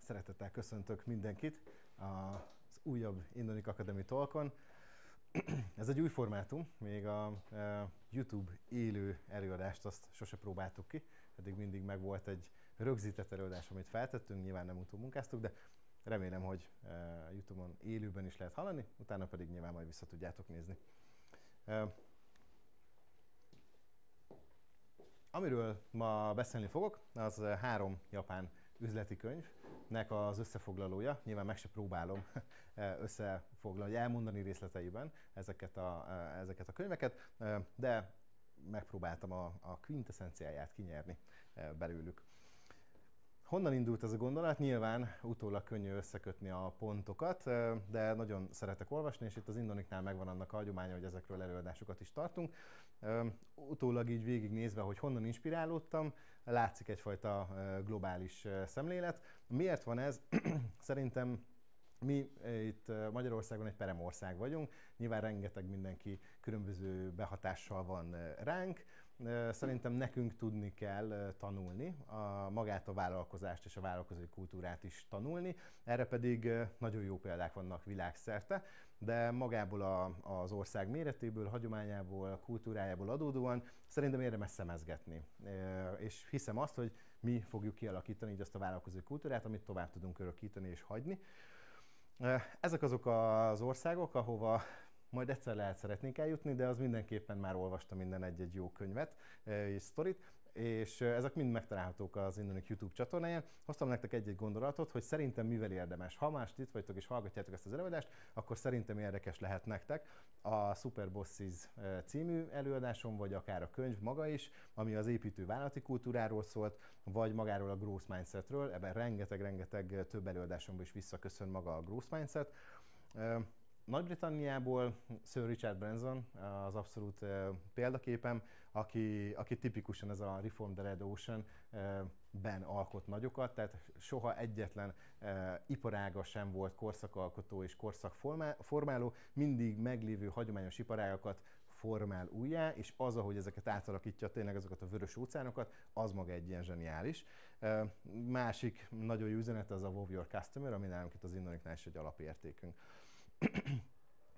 Szeretettel köszöntök mindenkit az újabb Indonik Academy Talkon. Ez egy új formátum, még a YouTube élő előadást azt sose próbáltuk ki. Eddig mindig megvolt egy rögzített előadás, amit feltettünk, nyilván nem utómunkáztuk, de remélem, hogy YouTube-on élőben is lehet hallani, utána pedig nyilván majd vissza tudjátok nézni. Amiről ma beszélni fogok, az 3 japán üzleti könyvnek az összefoglalója. Nyilván meg se próbálom összefoglalni, elmondani részleteiben ezeket a könyveket, de megpróbáltam a quintessenciáját kinyerni belőlük. Honnan indult ez a gondolat? Nyilván utólag könnyű összekötni a pontokat, de nagyon szeretek olvasni, és itt az Indoniknál megvan annak a hagyománya, hogy ezekről előadásokat is tartunk. Utólag így végignézve, hogy honnan inspirálódtam, látszik egyfajta globális szemlélet. Miért van ez? Szerintem mi itt Magyarországon egy peremország vagyunk, nyilván rengeteg mindenki különböző behatással van ránk. Szerintem nekünk tudni kell tanulni, magát a vállalkozást és a vállalkozói kultúrát is tanulni. Erre pedig nagyon jó példák vannak világszerte, de magából az ország méretéből, hagyományából, kultúrájából adódóan szerintem érdemes szemezgetni. És hiszem azt, hogy mi fogjuk kialakítani így azt a vállalkozói kultúrát, amit tovább tudunk örökíteni és hagyni. Ezek azok az országok, ahova majd egyszer szeretnénk eljutni, de az mindenképpen már olvastam minden egy jó könyvet és sztorit, és ezek mind megtalálhatók az Indonik YouTube csatornáján. Hoztam nektek egy gondolatot, hogy szerintem mivel érdemes. Ha már itt vagytok és hallgatjátok ezt az előadást, akkor szerintem érdekes lehet nektek a Super Bosses című előadásom, vagy akár a könyv maga is, ami az építő vállalati kultúráról szólt, vagy magáról a Growth Mindsetről. Ebben rengeteg több előadásomban is visszaköszön maga a Growth Mindset. Nagy-Britanniából Sir Richard Branson az abszolút példaképem, aki tipikusan ez a Reform the Red Ocean-ben alkot nagyokat, tehát soha egyetlen iparága sem volt korszakalkotó és korszakformáló, mindig meglévő hagyományos iparágakat formál újjá, és az, ahogy ezeket átalakítja tényleg azokat a vörös óceánokat, az maga egy ilyen zseniális. Másik nagyon jó üzenet az a Wow Your Customer, ami nálunk itt az Indoniknál is egy alapértékünk.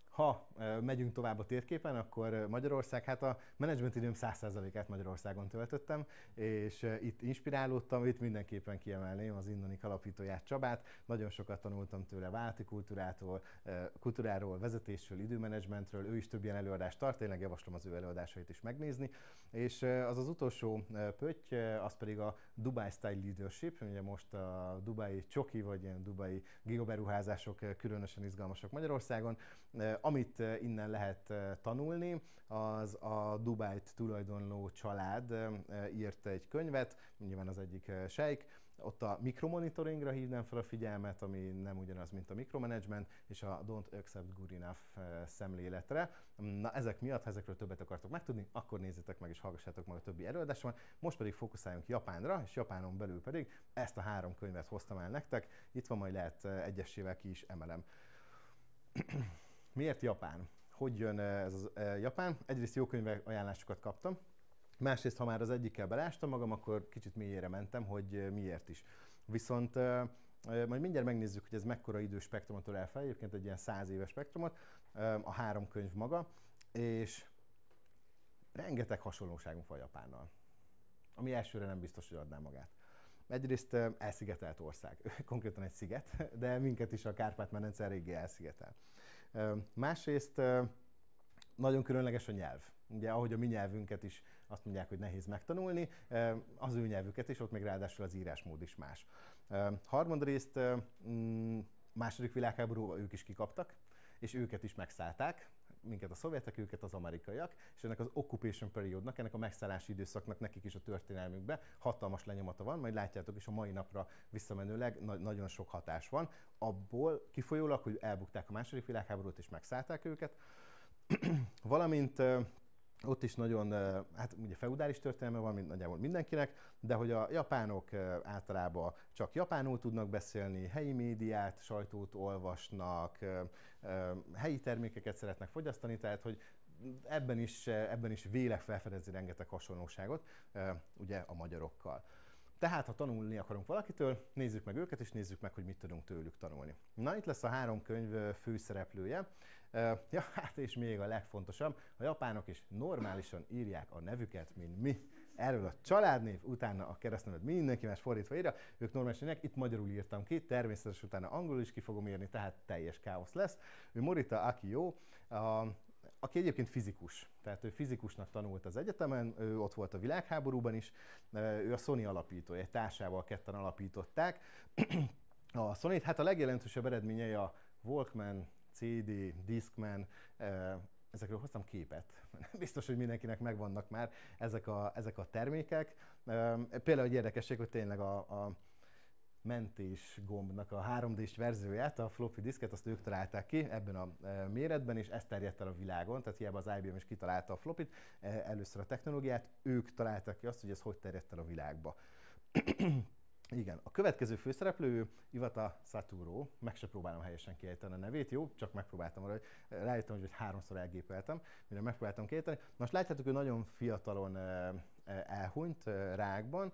Ha megyünk tovább a térképen, akkor Magyarország, hát a menedzsment időm 100%-át Magyarországon töltöttem, és itt inspirálódtam, itt mindenképpen kiemelném az Indonik alapítóját, Csabát. Nagyon sokat tanultam tőle vállalati kultúráról, vezetésről, időmenedzsmentről, ő is több ilyen előadást tart, tényleg javaslom az ő előadásait is megnézni. És az utolsó pötty, az pedig a Dubai Style Leadership, ugye most a dubai csoki, vagy ilyen dubai gigaberuházások különösen izgalmasak Magyarországon. Amit innen lehet tanulni, az a Dubájt tulajdonló család írt egy könyvet, nyilván az egyik sejk, ott a mikromonitoringra hívnám fel a figyelmet, ami nem ugyanaz, mint a mikromanagement, és a Don't Accept Good Enough szemléletre. Na ezek miatt, ha ezekről többet akartok megtudni, akkor nézzétek meg és hallgassátok meg a többi előadáson. Most pedig fókuszáljunk Japánra, és Japánon belül pedig ezt a 3 könyvet hoztam el nektek. Itt van, majd lehet egyesével ki is emelem. Miért Japán? Hogy jön ez az Japán? Egyrészt jó könyvek ajánlásokat kaptam, másrészt, ha már az egyikkel belástam magam, akkor kicsit mélyére mentem, hogy miért is. Viszont majd mindjárt megnézzük, hogy ez mekkora időspektrumot ölel fel, egyébként egy ilyen 100 éves spektrumot, a 3 könyv maga, és rengeteg hasonlóságunk van Japánnal, ami elsőre nem biztos, hogy adná magát. Egyrészt elszigetelt ország, konkrétan egy sziget, de minket is a Kárpát-medence eléggé elszigetel. Másrészt nagyon különleges a nyelv. Ugye, ahogy a mi nyelvünket is azt mondják, hogy nehéz megtanulni, az ő nyelvüket is, ott még ráadásul az írásmód is más. Harmadrészt, második világháborúban ők is kikaptak, és őket is megszállták, minket a szovjetek, őket az amerikaiak, és ennek az occupation periodnak, ennek a megszállási időszaknak nekik is a történelmükben hatalmas lenyomata van, majd látjátok is a mai napra visszamenőleg nagyon sok hatás van. Abból kifolyólag, hogy elbukták a második világháborút és megszállták őket, valamint ott is nagyon, hát ugye feudális történelme van nagyjából mindenkinek, de hogy a japánok általában csak japánul tudnak beszélni, helyi médiát, sajtót olvasnak, helyi termékeket szeretnek fogyasztani, tehát hogy ebben is vélek felfedezni rengeteg hasonlóságot, ugye a magyarokkal. Tehát, ha tanulni akarunk valakitől, nézzük meg őket, és nézzük meg, hogy mit tudunk tőlük tanulni. Na, itt lesz a 3 könyv főszereplője. Ja, hát és még a legfontosabb, a japánok is normálisan írják a nevüket, mint mi. Erről a családnév, utána a keresztnevet mindenki más fordítva írja, ők normálisan írják, itt magyarul írtam ki, természetesen utána angolul is ki fogom írni, tehát teljes káosz lesz. Ő Morita Akio, aki egyébként fizikus, tehát ő fizikusnak tanult az egyetemen, ő ott volt a világháborúban is, ő a Sony alapítója, egy társával ketten alapították. A Sony-t, hát a legjelentősebb eredményei a Walkman, CD, Discman, ezekről hoztam képet. Biztos, hogy mindenkinek megvannak már ezek a termékek. Például egy érdekesség, hogy tényleg a mentés gombnak a 3D-s verzióját, a floppy diszket, azt ők találták ki ebben a méretben, és ez terjedt el a világon, tehát hiába az IBM is kitalálta a floppit, először a technológiát, ők találták ki azt, hogy ez hogy terjedt el a világba. Igen, a következő főszereplő Iwata Satoru, meg se próbálom helyesen kiejteni a nevét, jó? Csak megpróbáltam arra, hogy rájöttem, hogy 3-szor elgépeltem, mire megpróbáltam kiejteni. Most látjátok, hogy nagyon fiatalon elhunyt rákban.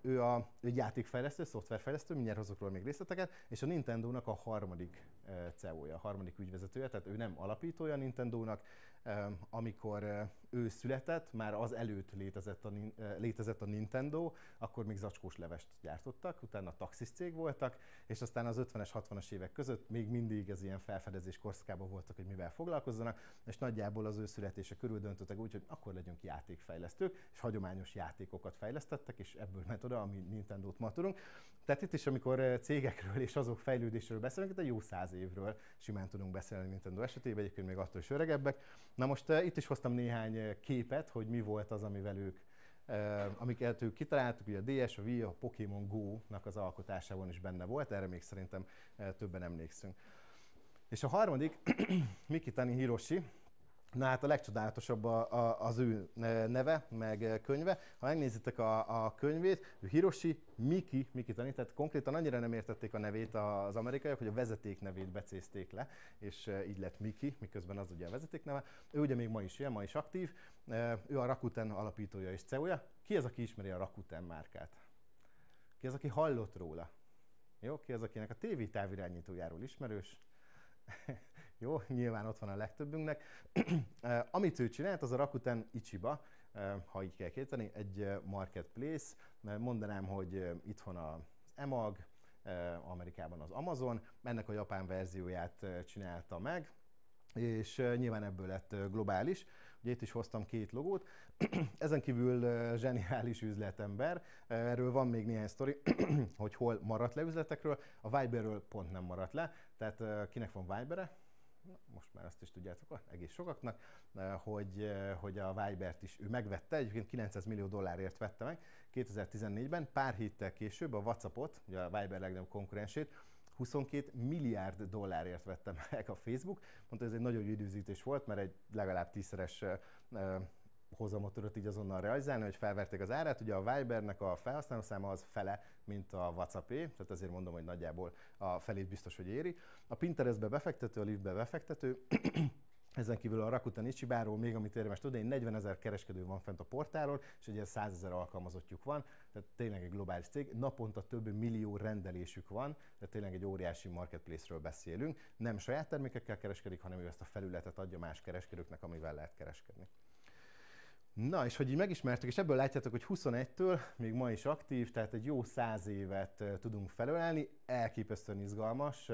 Ő egy játékfejlesztő, szoftverfejlesztő, mindjárt hozok róla még részleteket, és a Nintendo-nak a harmadik CEO-ja, a harmadik ügyvezetője, tehát ő nem alapítója a Nintendo-nak. Amikor ő született, már az előtt létezett a Nintendo, akkor még zacskós levest gyártottak, utána taxis cég voltak, és aztán az 50-es, 60-as évek között még mindig ez ilyen felfedezés korszakában voltak, hogy mivel foglalkozzanak, és nagyjából az ő születése körül döntöttek úgy, hogy akkor legyünk játékfejlesztők, és hagyományos játékokat fejlesztettek, és ebből ment oda, ami Nintendo-t ma tudunk. Tehát itt is, amikor cégekről és azok fejlődésről beszélünk, egy jó 100 évről simán tudunk beszélni Nintendo esetében, egyébként még attól is öregebbek. Na most itt is hoztam néhány képet, hogy mi volt az, amivel amiket ők kitaláltuk, ugye a DS, a Wii, a Pokémon Go-nak az alkotásában is benne volt, erre még szerintem többen emlékszünk. És a harmadik, Mikitani Hiroshi. Na hát a legcsodálatosabb az ő neve, meg könyve. Ha megnézitek a könyvét, ő Hiroshi Mikitani, tehát konkrétan annyira nem értették a nevét az amerikaiak, hogy a vezeték nevét becézték le, és így lett Miki, miközben az ugye a vezeték neve. Ő ugye még ma is él, ma is aktív. Ő a Rakuten alapítója és CEO-ja. Ki az, aki ismeri a Rakuten márkát? Ki az, aki hallott róla? Jó, ki az, akinek a TV távirányítójáról ismerős? Jó, nyilván ott van a legtöbbünknek. Amit ő csinált, az a Rakuten Ichiba, ha így kell kéteni, egy marketplace. Mondanám, hogy itthon az EMAG, Amerikában az Amazon, ennek a japán verzióját csinálta meg, és nyilván ebből lett globális. Ugye itt is hoztam 2 logót. Ezen kívül zseniális üzletember. Erről van még néhány sztori, hogy hol maradt le üzletekről. A Viberről pont nem maradt le, tehát kinek van Vibere? Most már azt is tudjátok, egész sokaknak, hogy a Vibert is ő megvette, egyébként $900 millió vette meg 2014-ben, pár héttel később a WhatsAppot, ugye a Viber legnagyobb konkurensét, $22 milliárd vette meg a Facebook. Mondta, ez egy nagyon jó időzítés volt, mert egy legalább 10-szeres hozamot tudott így azonnal realizálni, hogy felverték az árát. Ugye a Vibernek a felhasználószáma az fele, mint a WhatsAppé, tehát azért mondom, hogy nagyjából a felét biztos, hogy éri. A Pinterestbe befektető, a Lyftbe befektető, ezen kívül a Rakuten Ichibáról még, amit érdemes tudni, 40 000 kereskedő van fent a portálon, és ugye 100 000 alkalmazottjuk van, tehát tényleg egy globális cég, naponta több millió rendelésük van, tehát tényleg egy óriási marketplace-ről beszélünk. Nem saját termékekkel kereskedik, hanem ő ezt a felületet adja más kereskedőknek, amivel lehet kereskedni. Na, és hogy így megismertük, és ebből látjátok, hogy 21-től még ma is aktív, tehát egy jó 100 évet tudunk felölelni, elképesztően izgalmas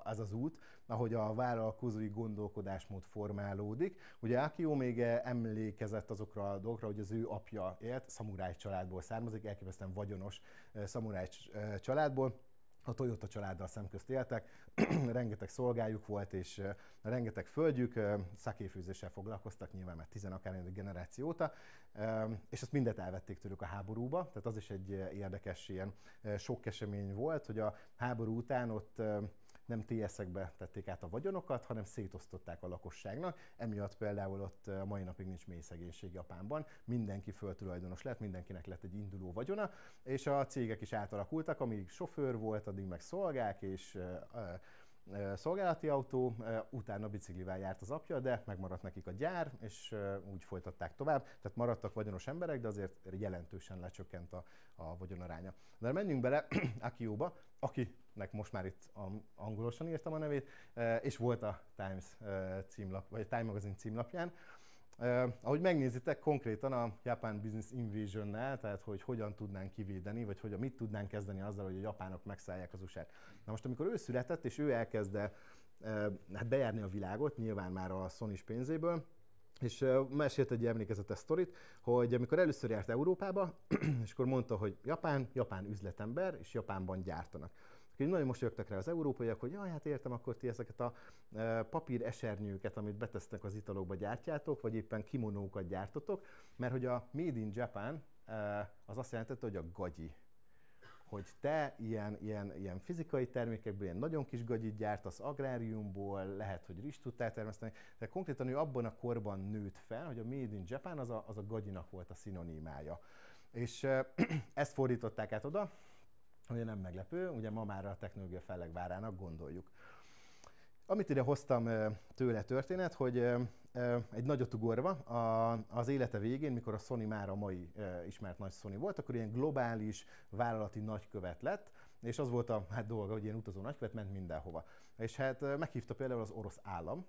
az az út, ahogy a vállalkozói gondolkodásmód formálódik. Ugye Akio még emlékezett azokra a dolgokra, hogy az ő apja élt, szamuráj családból származik, elképesztően vagyonos szamuráj családból. A Toyota családdal szemközt éltek, rengeteg szolgájuk volt, és rengeteg földjük, szakéfőzéssel foglalkoztak, nyilván már 10 akármilyen generáció óta, és ezt mindet elvették tőlük a háborúba, tehát az is egy érdekes ilyen sok esemény volt, hogy a háború után ott nem TS-ekbe tették át a vagyonokat, hanem szétosztották a lakosságnak. Emiatt például ott a mai napig nincs mély szegénység Japánban. Mindenki földtulajdonos lett, mindenkinek lett egy induló vagyona, és a cégek is átalakultak, amíg sofőr volt, addig meg szolgák, és szolgálati autó, utána biciklivel járt az apja, de megmaradt nekik a gyár, és úgy folytatták tovább. Tehát maradtak vagyonos emberek, de azért jelentősen lecsökkent a vagyonaránya. De menjünk bele Akióba, akinek most már itt angolosan írtam a nevét, és volt a Times címlap, vagy a Time magazin címlapján. Ahogy megnézitek, konkrétan a Japan Business Invasion-nel, tehát hogy hogyan tudnánk kivédeni, vagy mit tudnánk kezdeni azzal, hogy a japánok megszállják az USA-t. Na most, amikor ő született, és ő elkezdte bejárni a világot, nyilván már a Sony-s pénzéből, és mesélt egy emlékezetes sztorit, hogy amikor először járt Európába, és akkor mondta, hogy Japán üzletember, és Japánban gyártanak. Nagyon mosolyogtak rá az európaiak, hogy jaj, hát értem, akkor ti ezeket a papír esernyőket, amit betesznek az italokba, gyártjátok, vagy éppen kimonókat gyártotok, mert hogy a Made in Japan az azt jelentette, hogy a gagyi. Hogy te ilyen fizikai termékekből ilyen nagyon kis gagyit gyártasz, agráriumból, lehet, hogy rizst tudtál termeszteni, de konkrétan ő abban a korban nőtt fel, hogy a Made in Japan az a gagyinak volt a szinonimája. És ezt fordították át oda, ugye nem meglepő, ugye ma már a technológia fellegvárának gondoljuk. Amit ide hoztam tőle történet, hogy egy nagyot ugorva az élete végén, mikor a Sony már a mai ismert nagy Sony volt, akkor ilyen globális vállalati nagykövet lett, és az volt a dolga, hogy ilyen utazó nagykövet ment mindenhova. És hát meghívta például az orosz állam,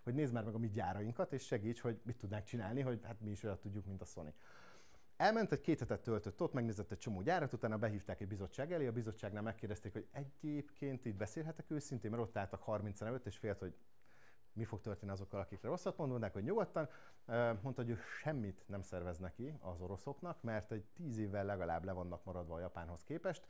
hogy nézd már meg a mi gyárainkat, és segíts, hogy mit tudnánk csinálni, hogy hát mi is olyat tudjuk, mint a Sony. Elment, egy 2 hetet töltött ott, megnézett egy csomó gyárat, utána behívták egy bizottság elé, a bizottságnál megkérdezték, hogy egyébként itt beszélhetek őszintén, mert ott álltak 30 előtt, és félt, hogy mi fog történni azokkal, akikre rosszat mondták, hogy nyugodtan. Mondta, hogy ő semmit nem szervez neki az oroszoknak, mert egy 10 évvel legalább le vannak maradva a Japánhoz képest.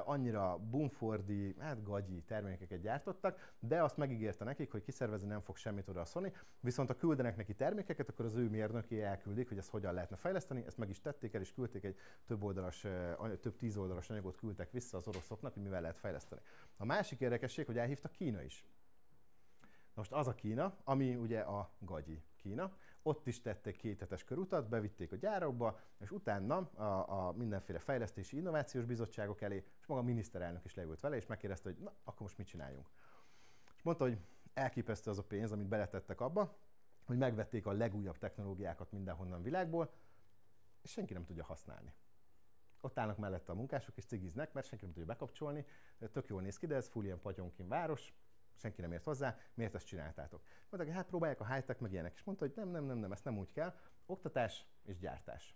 Annyira bumfordi, gagyi termékeket gyártottak, de azt megígérte nekik, hogy kiszervezni nem fog semmit oda a Sony, viszont ha küldenek neki termékeket, akkor az ő mérnöki elküldik, hogy ezt hogyan lehetne fejleszteni. Ezt meg is tették el, és küldték egy több 10 oldalas anyagot küldtek vissza az oroszoknak, hogy mivel lehet fejleszteni. A másik érdekesség, hogy elhívta Kína is. Most az a Kína, ami ugye a gagyi Kína, ott is tettek 2 hetes körutat, bevitték a gyárakba, és utána a mindenféle fejlesztési innovációs bizottságok elé, és maga a miniszterelnök is leült vele, és megkérdezte, hogy na, akkor most mit csináljunk. És mondta, hogy elképesztő az a pénz, amit beletettek abba, hogy megvették a legújabb technológiákat mindenhonnan világból, és senki nem tudja használni. Ott állnak mellette a munkások, és cigiznek, mert senki nem tudja bekapcsolni, tök jól néz ki, de ez full ilyen patyonkin város, senki nem ért hozzá, miért ezt csináltátok? Mondták, hogy hát próbálják a high-tech meg ilyenek. És mondta, hogy nem, ezt nem úgy kell. Oktatás és gyártás.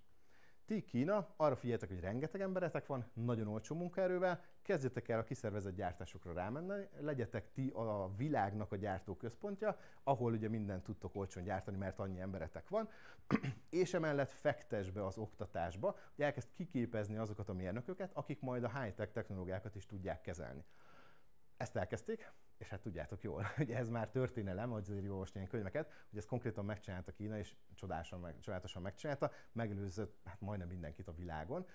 Ti Kína, arra figyeljetek, hogy rengeteg emberetek van, nagyon olcsó munkaerővel, kezdjetek el a kiszervezett gyártásokra rámenni, legyetek ti a világnak a gyártóközpontja, ahol ugye mindent tudtok olcsón gyártani, mert annyi emberetek van, és emellett fektess be az oktatásba, hogy elkezd kiképezni azokat a mérnököket, akik majd a high-tech technológiákat is tudják kezelni. Ezt elkezdték, és hát tudjátok jól, hogy ez már történelem, hogy azért jó olvasni ilyen könyveket, hogy ezt konkrétan megcsinálta Kína, és csodálatosan megcsinálta, megelőzött hát majdnem mindenkit a világon,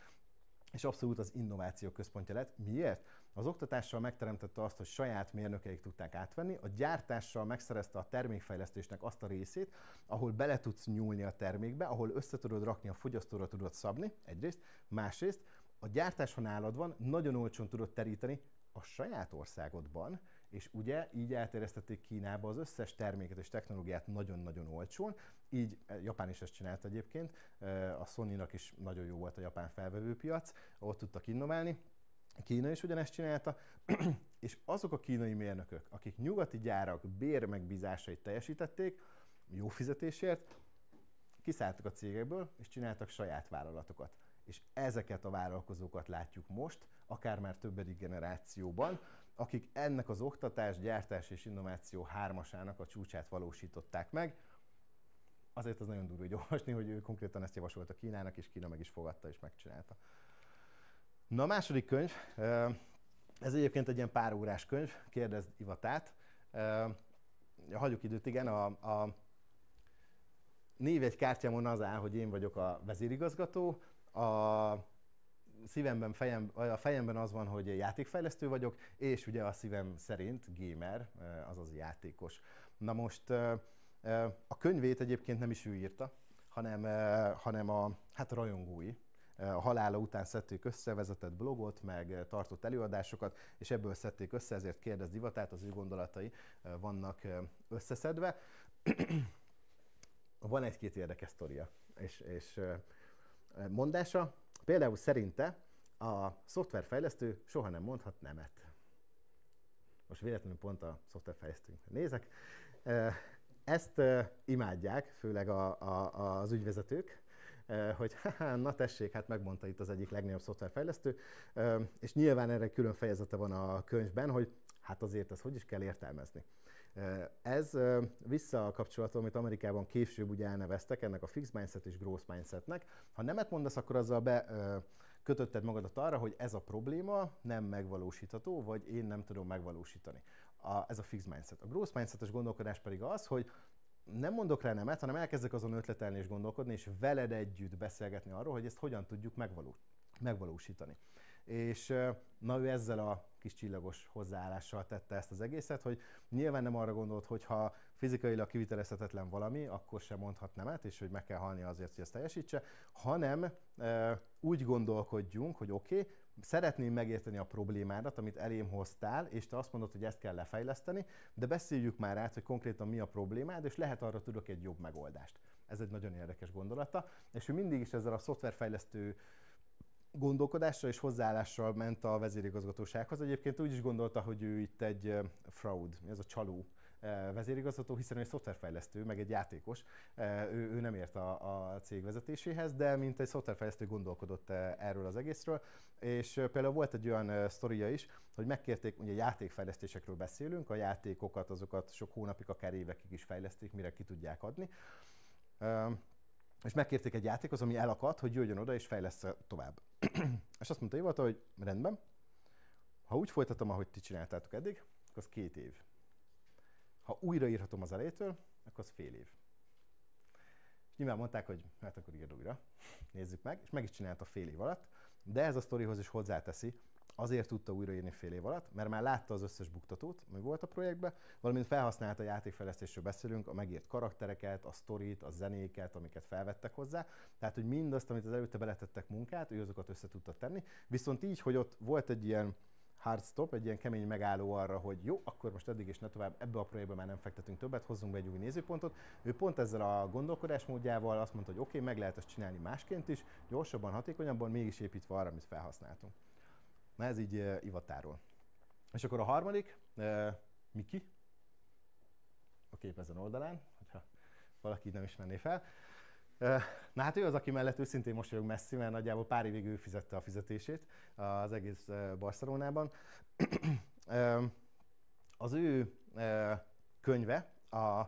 és abszolút az innováció központja lett. Miért? Az oktatással megteremtette azt, hogy saját mérnökeik tudták átvenni, a gyártással megszerezte a termékfejlesztésnek azt a részét, ahol bele tudsz nyúlni a termékbe, ahol össze tudod rakni, a fogyasztóra tudod szabni, egyrészt, másrészt, a gyártás, ha nálad van, nagyon olcsón tudod teríteni a saját országodban, és ugye így elterjesztették Kínába az összes terméket és technológiát nagyon-nagyon olcsón, így Japán is ezt csinált egyébként, a Sony-nak is nagyon jó volt a japán felvevőpiac, ott tudtak innoválni, Kína is ugyanezt csinálta, és azok a kínai mérnökök, akik nyugati gyárak bér megbízásait teljesítették, jó fizetésért, kiszálltak a cégekből, és csináltak saját vállalatokat. És ezeket a vállalkozókat látjuk most, akár már többedik generációban, akik ennek az oktatás, gyártás és innováció hármasának a csúcsát valósították meg. Azért az nagyon durva, hogy olvasni, hogy ő konkrétan ezt javasolta Kínának, és Kína meg is fogadta és megcsinálta. Na a második könyv, ez egyébként egy ilyen pár órás könyv, Kérdezd Ivatát. Hagyjuk időt, igen, a névjegykártyámon az áll, hogy én vagyok a vezérigazgató, a fejemben az van, hogy játékfejlesztő vagyok, és ugye a szívem szerint gamer, azaz játékos. Na most a könyvét egyébként nem is ő írta, hanem a rajongói. A halála után szedték össze, vezetett blogot, meg tartott előadásokat, és ebből szedték össze, ezért kérdez divatát, az ő gondolatai vannak összeszedve. Van egy-két érdekes sztoria és mondása. Például szerinte a szoftverfejlesztő soha nem mondhat nemet. Most véletlenül pont a szoftverfejlesztőnkre nézek. Ezt imádják, főleg az ügyvezetők, hogy na tessék, hát megmondta itt az egyik legnagyobb szoftverfejlesztő, és nyilván erre külön fejezete van a könyvben, hogy hát azért ezt hogy is kell értelmezni. Ez visszakapcsolatban, amit Amerikában később ugye elneveztek, ennek a fixed mindset és growth mindsetnek. Ha nemet mondasz, akkor azzal kötötted magadat arra, hogy ez a probléma nem megvalósítható, vagy én nem tudom megvalósítani. Ez a fixed mindset. A growth mindsetes gondolkodás pedig az, hogy nem mondok rá nemet, hanem elkezdek azon ötletelni és gondolkodni, és veled együtt beszélgetni arról, hogy ezt hogyan tudjuk megvalósítani. És na ő ezzel a kis csillagos hozzáállással tette ezt az egészet, hogy nyilván nem arra gondolt, hogy ha fizikailag kivitelezhetetlen valami, akkor sem mondhat nemet, és hogy meg kell halni azért, hogy ezt teljesítse, hanem úgy gondolkodjunk, hogy oké, szeretném megérteni a problémádat, amit elém hoztál, és te azt mondod, hogy ezt kell lefejleszteni, de beszéljük már át, hogy konkrétan mi a problémád, és lehet arra tudok egy jobb megoldást. Ez egy nagyon érdekes gondolata, és ő mindig is ezzel a szoftverfejlesztő gondolkodással és hozzáállással ment a vezérigazgatósághoz. Egyébként úgy is gondolta, hogy ő itt egy fraud, ez a csaló vezérigazgató, hiszen ő egy szoftverfejlesztő, meg egy játékos. Ő nem ért a cég vezetéséhez, de mint egy szoftverfejlesztő gondolkodott erről az egészről. És például volt egy olyan sztoria is, hogy megkérték, ugye játékfejlesztésekről beszélünk, a játékokat, azokat sok hónapig, akár évekig is fejleszték, mire ki tudják adni. És megkérték egy játékhoz, ami elakadt, hogy jöjjön oda és fejlessze tovább. És azt mondta Ivata, hogy rendben, ha úgy folytatom, ahogy ti csináltátok eddig, akkor az 2 év. Ha újraírhatom az elejétől, akkor az fél év. És nyilván mondták, hogy hát akkor írd újra, nézzük meg, és meg is csinálta fél év alatt, de ez a sztorihoz is hozzáteszi, azért tudta újraírni fél év alatt, mert már látta az összes buktatót, ami volt a projektben, valamint felhasználta a játékfejlesztésről beszélünk, a megírt karaktereket, a sztorit, a zenéket, amiket felvettek hozzá. Tehát, hogy mindazt, amit az előtte beletettek munkát, ő azokat össze tudta tenni. Viszont így, hogy ott volt egy ilyen hard stop, egy ilyen kemény megálló arra, hogy jó, akkor most eddig és ne tovább, ebbe a projektbe már nem fektetünk többet, hozzunk be egy új nézőpontot. Ő pont ezzel a gondolkodásmódjával azt mondta, hogy oké, meg lehet ezt csinálni másként is, gyorsabban, hatékonyabban, mégis építve arra, amit felhasználtunk. Na ez így Ivatáról. És akkor a harmadik, Miki, a kép ezen oldalán, hogyha valaki nem ismerné fel. Na hát ő az, aki mellett őszintén mosolyog Messi, mert nagyjából pár évig ő fizette a fizetését az egész Barcelonában. Az ő könyve, a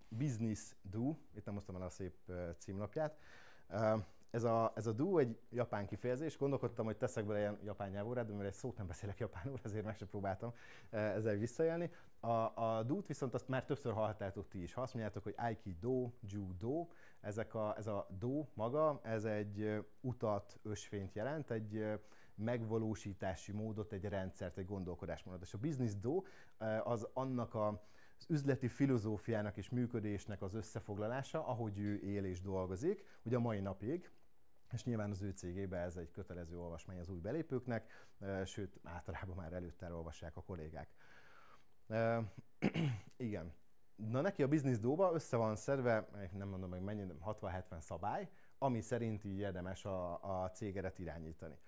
Business Do, itt nem hoztam el a szép címlapját, ez a do egy japán kifejezés, gondolkodtam, hogy teszek bele ilyen japán nyelvórát, de mivel egy szót nem beszélek japánul, ezért meg sem próbáltam ezzel visszaélni. A do-t viszont azt már többször hallhattátok ti is. Ha azt mondjátok, hogy aikido, judo, ez a do maga, ez egy utat, ösvényt jelent, egy megvalósítási módot, egy rendszert, egy gondolkodásmódot. És a business do az annak az üzleti filozófiának és működésnek az összefoglalása, ahogy ő él és dolgozik, ugye a mai napig, és nyilván az ő cégében ez egy kötelező olvasmány az új belépőknek, sőt, általában már előtte elolvassák a kollégák. Igen. Na neki a Business Do-ba össze van szedve, nem mondom meg mennyi, 60-70 szabály, ami szerint így érdemes a cégedet irányítani.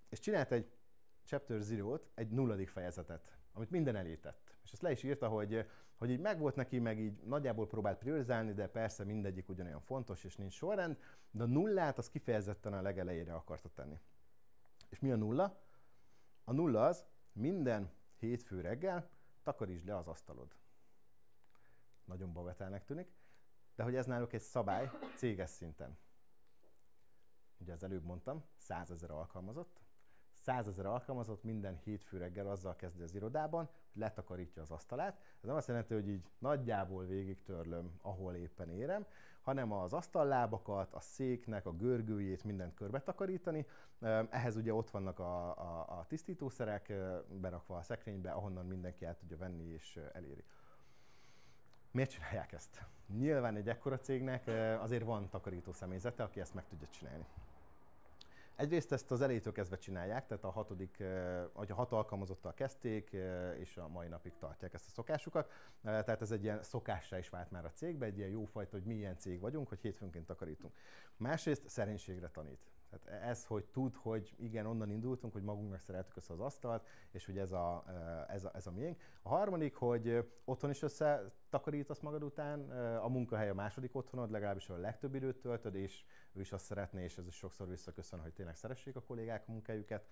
És csinált egy Chapter Zero-t, egy 0. fejezetet, amit minden elé tett. És ezt le is írta, hogy így megvolt neki, meg így nagyjából próbált priorizálni, de persze mindegyik ugyanolyan fontos, és nincs sorrend, de a 0 az kifejezetten a legelejére akarta tenni. És mi a 0? A 0 az, minden hétfő reggel takarítsd le az asztalod. Nagyon bagatelnek tűnik, de hogy ez náluk egy szabály céges szinten. Ugye az előbb mondtam, 100 000 alkalmazott. 100 000 alkalmazott minden hétfő reggel azzal kezdi az irodában, hogy letakarítja az asztalát. Ez nem azt jelenti, hogy így nagyjából végig törlöm, ahol éppen érem, hanem az asztallábakat, a széknek, a görgőjét, mindent körbe takarítani. Ehhez ugye ott vannak a tisztítószerek berakva a szekrénybe, ahonnan mindenki el tudja venni és eléri. Miért csinálják ezt? Nyilván egy ekkora cégnek azért van takarító személyzete, aki ezt meg tudja csinálni. Egyrészt ezt az elejétől kezdve csinálják, tehát a 6 alkalmazottal kezdték, és a mai napig tartják ezt a szokásukat. Tehát ez egy ilyen szokássá is vált már a cégbe, egy ilyen jófajta, hogy mi ilyen cég vagyunk, hogy hétfőnként takarítunk. Másrészt szerénységre tanít. Tehát ez, hogy tud, hogy igen, onnan indultunk, hogy magunknak szereltük össze az asztalt, és hogy ez a miénk. A harmadik, hogy otthon is összetakarítasz magad után, a munkahely a második otthonod, legalábbis a legtöbb időt töltöd, és ő is azt szeretné, és ez is sokszor visszaköszön, hogy tényleg szeressék a kollégák a munkájukat.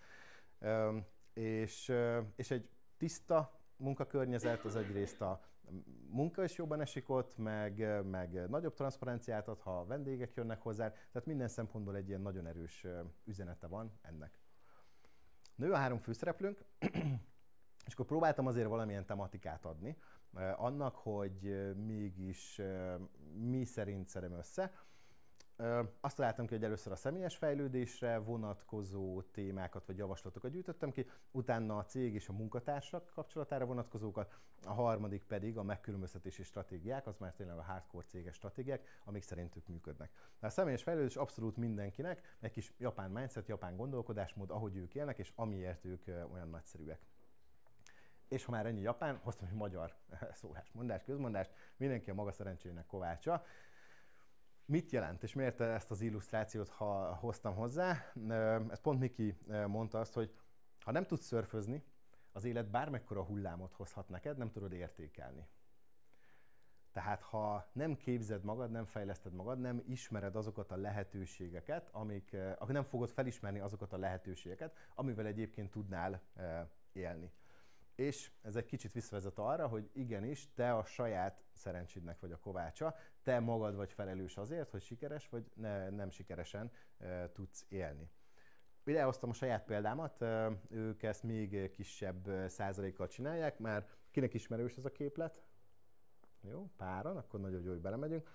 És egy tiszta munkakörnyezet, az egyrészt a munka is jobban esik ott, meg nagyobb transzparenciát ad, ha vendégek jönnek hozzá, tehát minden szempontból egy ilyen nagyon erős üzenete van ennek. Nő a 3 főszereplőnk, és akkor próbáltam azért valamilyen tematikát adni, annak, hogy mégis mi szerint szedem össze. Azt találtam ki, hogy először a személyes fejlődésre vonatkozó témákat vagy javaslatokat gyűjtöttem ki, utána a cég és a munkatársak kapcsolatára vonatkozókat, a harmadik pedig a megkülönböztetési stratégiák, az már tényleg a hardcore céges stratégiák, amik szerintük működnek. De a személyes fejlődés abszolút mindenkinek, egy kis japán mindset, japán gondolkodásmód, ahogy ők élnek, és amiért ők olyan nagyszerűek. És ha már ennyi japán, hoztam egy magyar szólásmondást, közmondást, mindenki a maga szerencsének kovácsa. Mit jelent, és miért ezt az illusztrációt hoztam hozzá? Ez pont Miki mondta azt, hogy ha nem tudsz szörfözni, az élet bármekkora hullámot hozhat neked, nem tudod értékelni. Tehát ha nem képzed magad, nem fejleszted magad, nem ismered azokat a lehetőségeket, nem fogod felismerni azokat a lehetőségeket, amivel egyébként tudnál élni. És ez egy kicsit visszavezet arra, hogy igenis, te a saját szerencsédnek vagy a kovácsa, te magad vagy felelős azért, hogy sikeres vagy nem sikeresen tudsz élni. Ide hoztam a saját példámat, ők ezt még kisebb százalékkal csinálják, mert kinek ismerős ez a képlet? Jó, páran, akkor nagyon jó, hogy belemegyünk.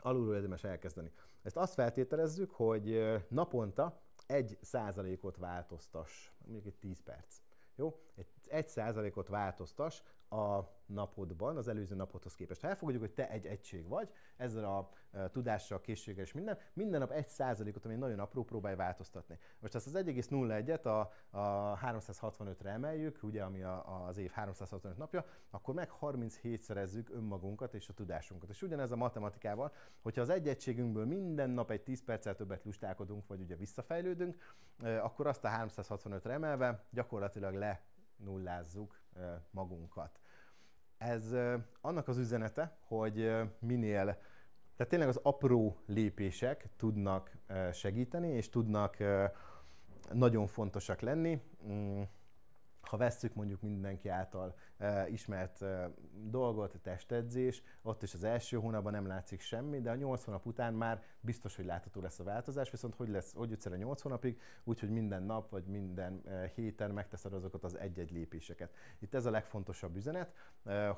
Alulról érdemes elkezdeni. Ezt azt feltételezzük, hogy naponta 1%-ot változtass, mondjuk egy 10 perc. Jó? Egy 1%-ot változtass a napodban, az előző napodhoz képest. Ha elfogadjuk, hogy te egy egység vagy, ezzel a tudással, készséggel és minden nap 1%-ot, ami nagyon apró, próbálj változtatni. Most ezt az 1,01-et a 365-re emeljük, ugye, ami az év 365 napja, akkor meg 37-szerezzük önmagunkat és a tudásunkat. És ugyanez a matematikával, hogyha az egy egységünkből minden nap egy 10 perccel többet lustálkodunk, vagy ugye visszafejlődünk, akkor azt a 365-re emelve gyakorlatilag lenullázzuk magunkat. Ez annak az üzenete, hogy tehát tényleg az apró lépések tudnak segíteni, és tudnak nagyon fontosak lenni. Ha vesszük mondjuk mindenki által ismert dolgot, a testedzés, ott is az első hónapban nem látszik semmi, de a 8 hónap után már biztos, hogy látható lesz a változás, viszont hogy jutsz el a 8 hónapig? Úgy, hogy minden nap vagy minden héten megteszed azokat az egy-egy lépéseket. Itt ez a legfontosabb üzenet,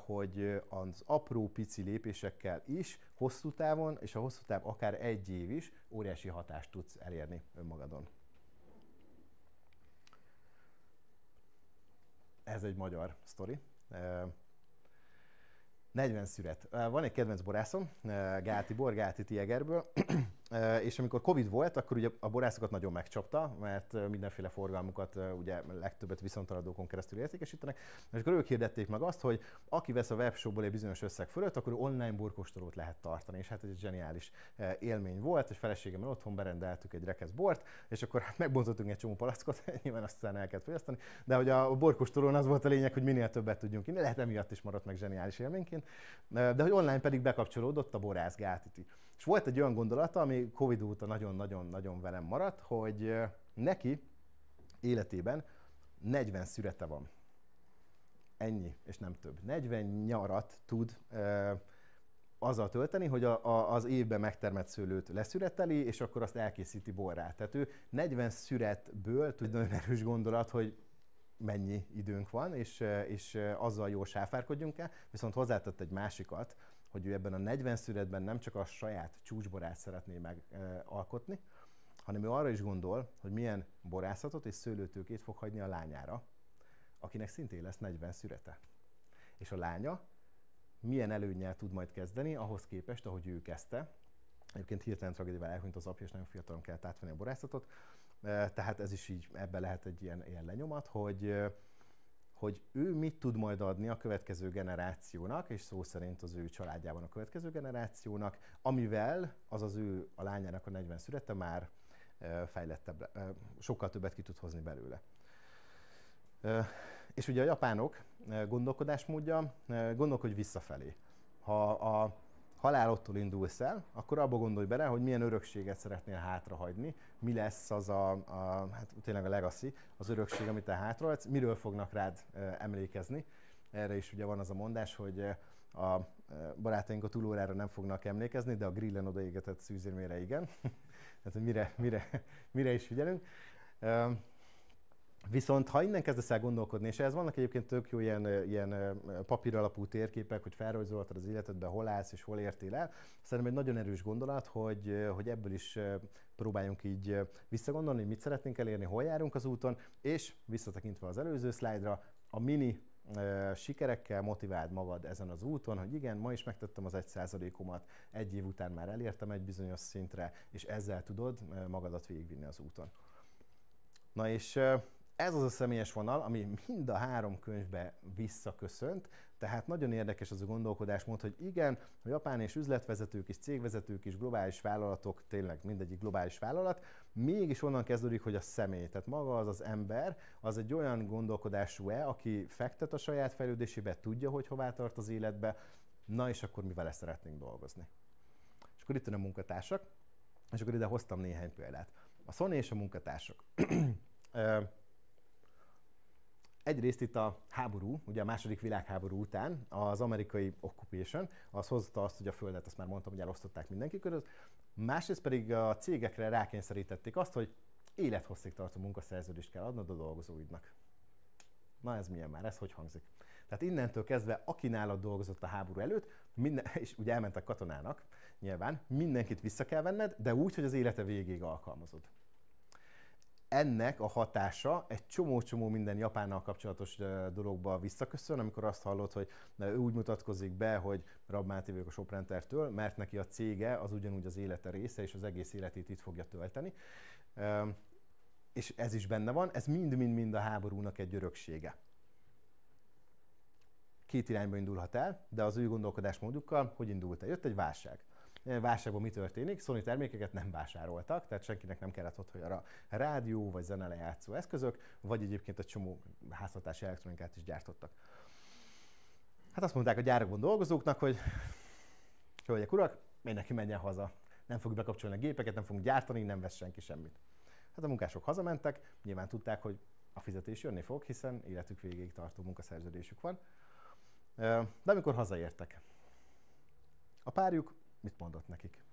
hogy az apró pici lépésekkel is hosszú távon, és a hosszú táv akár egy év is óriási hatást tudsz elérni önmagadon. Ez egy magyar sztori. 40 szüret. Van egy kedvenc borászom, Gál Tibor, Gál Titi Egerből, és amikor Covid volt, akkor ugye a borászokat nagyon megcsapta, mert mindenféle forgalmukat ugye legtöbbet viszonteladókon keresztül értékesítenek, és akkor ők hirdették meg azt, hogy aki vesz a webshopból egy bizonyos összeg fölött, akkor online borkóstolót lehet tartani, és hát ez egy zseniális élmény volt, és feleségemmel otthon berendeltük egy rekesz bort, és akkor hát megbontottunk egy csomó palackot, nyilván aztán el kellett fogyasztani, de hogy a borkóstolón az volt a lényeg, hogy minél többet tudjunk inni, lehet emiatt is maradt meg zseniális élményként, de hogy online pedig bekapcsolódott a borász Gál Titi. És volt egy olyan gondolata, ami Covid óta nagyon-nagyon velem maradt, hogy neki életében 40 szürete van. Ennyi, és nem több. 40 nyarat tud azzal tölteni, hogy az évben megtermett szőlőt leszüreteli, és akkor azt elkészíti borrá. Tehát ő 40 szüretből tud nagyon erős gondolat, hogy mennyi időnk van, és azzal jól sáfárkodjunk el, viszont hozzátett egy másikat, hogy ő ebben a 40 szüretben nem csak a saját csúcsborát szeretné megalkotni, hanem ő arra is gondol, hogy milyen borászatot és szőlőtőkét fog hagyni a lányára, akinek szintén lesz 40 szürete. És a lánya milyen előnnyel tud majd kezdeni, ahhoz képest, ahogy ő kezdte. Egyébként hirtelen tragédiával elhunyt az apja, és nagyon fiatalon kellett átvenni a borászatot. Tehát ez is így, ebben lehet egy ilyen lenyomat, hogy ő mit tud majd adni a következő generációnak, és szó szerint az ő családjában a következő generációnak, amivel a lányának a 40 születe már fejlettebb, sokkal többet ki tud hozni belőle. És ugye a japánok gondolkodásmódja, gondolkodj visszafelé. Ha a halálodtól indulsz el, akkor abba gondolj bele, hogy milyen örökséget szeretnél hátrahagyni, mi lesz az hát tényleg a legacy, az örökség, amit te hátrahagysz, miről fognak rád emlékezni. Erre is ugye van az a mondás, hogy a barátaink a túlórára nem fognak emlékezni, de a grillen odaégetett szűzérmére igen. Tehát, hogy mire is figyelünk. Viszont ha innen kezdesz el gondolkodni, és ehhez vannak egyébként tök jó ilyen papír alapú térképek, hogy felrajzoltad az életedben, hol állsz és hol értél el, szerintem egy nagyon erős gondolat, hogy ebből is próbáljunk így visszagondolni, mit szeretnénk elérni, hol járunk az úton, és visszatekintve az előző szlájdra, a mini sikerekkel motiváld magad ezen az úton, hogy igen, ma is megtettem az 1%-omat, egy év után már elértem egy bizonyos szintre, és ezzel tudod magadat végigvinni az úton. Na és ez az a személyes vonal, ami mind a 3 könyvbe visszaköszönt, tehát nagyon érdekes az a gondolkodásmód, hogy igen, a japán és üzletvezetők és cégvezetők és globális vállalatok, tényleg mindegyik globális vállalat, mégis onnan kezdődik, hogy a személy, tehát maga az ember, az egy olyan gondolkodású-e, aki fektet a saját fejlődésébe, tudja, hogy hová tart az életbe, na és akkor mi vele szeretnénk dolgozni. És akkor itt jön a munkatársak, és akkor ide hoztam néhány példát. A Sony és a munkatársak. Egyrészt itt a háború, ugye a második világháború után az amerikai occupation, az hozta azt, hogy a földet, azt már mondtam, hogy elosztották mindenki között, másrészt pedig a cégekre rákényszerítették azt, hogy élethosszig tartó munkaszerződést kell adnod a dolgozóidnak. Na ez milyen már, ez hogy hangzik? Tehát innentől kezdve, aki nálad dolgozott a háború előtt, és ugye elmentek katonának, nyilván, mindenkit vissza kell venned, de úgy, hogy az élete végéig alkalmazod. Ennek a hatása egy csomó minden Japánnal kapcsolatos dologba visszaköszön, amikor azt hallod, hogy ő úgy mutatkozik be, hogy Rabmáti vagyok a Soprentertől, mert neki a cége az ugyanúgy az élete része, és az egész életét itt fogja tölteni. És ez is benne van, ez mind a háborúnak egy öröksége. Két irányba indulhat el, de az ő gondolkodásmódukkal hogy indult el? Jött egy válság. Válságban mi történik? Sony termékeket nem vásároltak, tehát senkinek nem kellett ott, hogy arra rádió vagy zenelejátszó eszközök, vagy egyébként egy csomó háztartási elektronikát is gyártottak. Hát azt mondták a gyárakban dolgozóknak, hogy hölgyek, urak, mindenki menjen haza. Nem fogjuk bekapcsolni a gépeket, nem fogunk gyártani, nem vesz senki semmit. Hát a munkások hazamentek, nyilván tudták, hogy a fizetés jönni fog, hiszen életük végéig tartó munkaszerződésük van. De amikor hazaértek, a párjuk mit mondott nekik?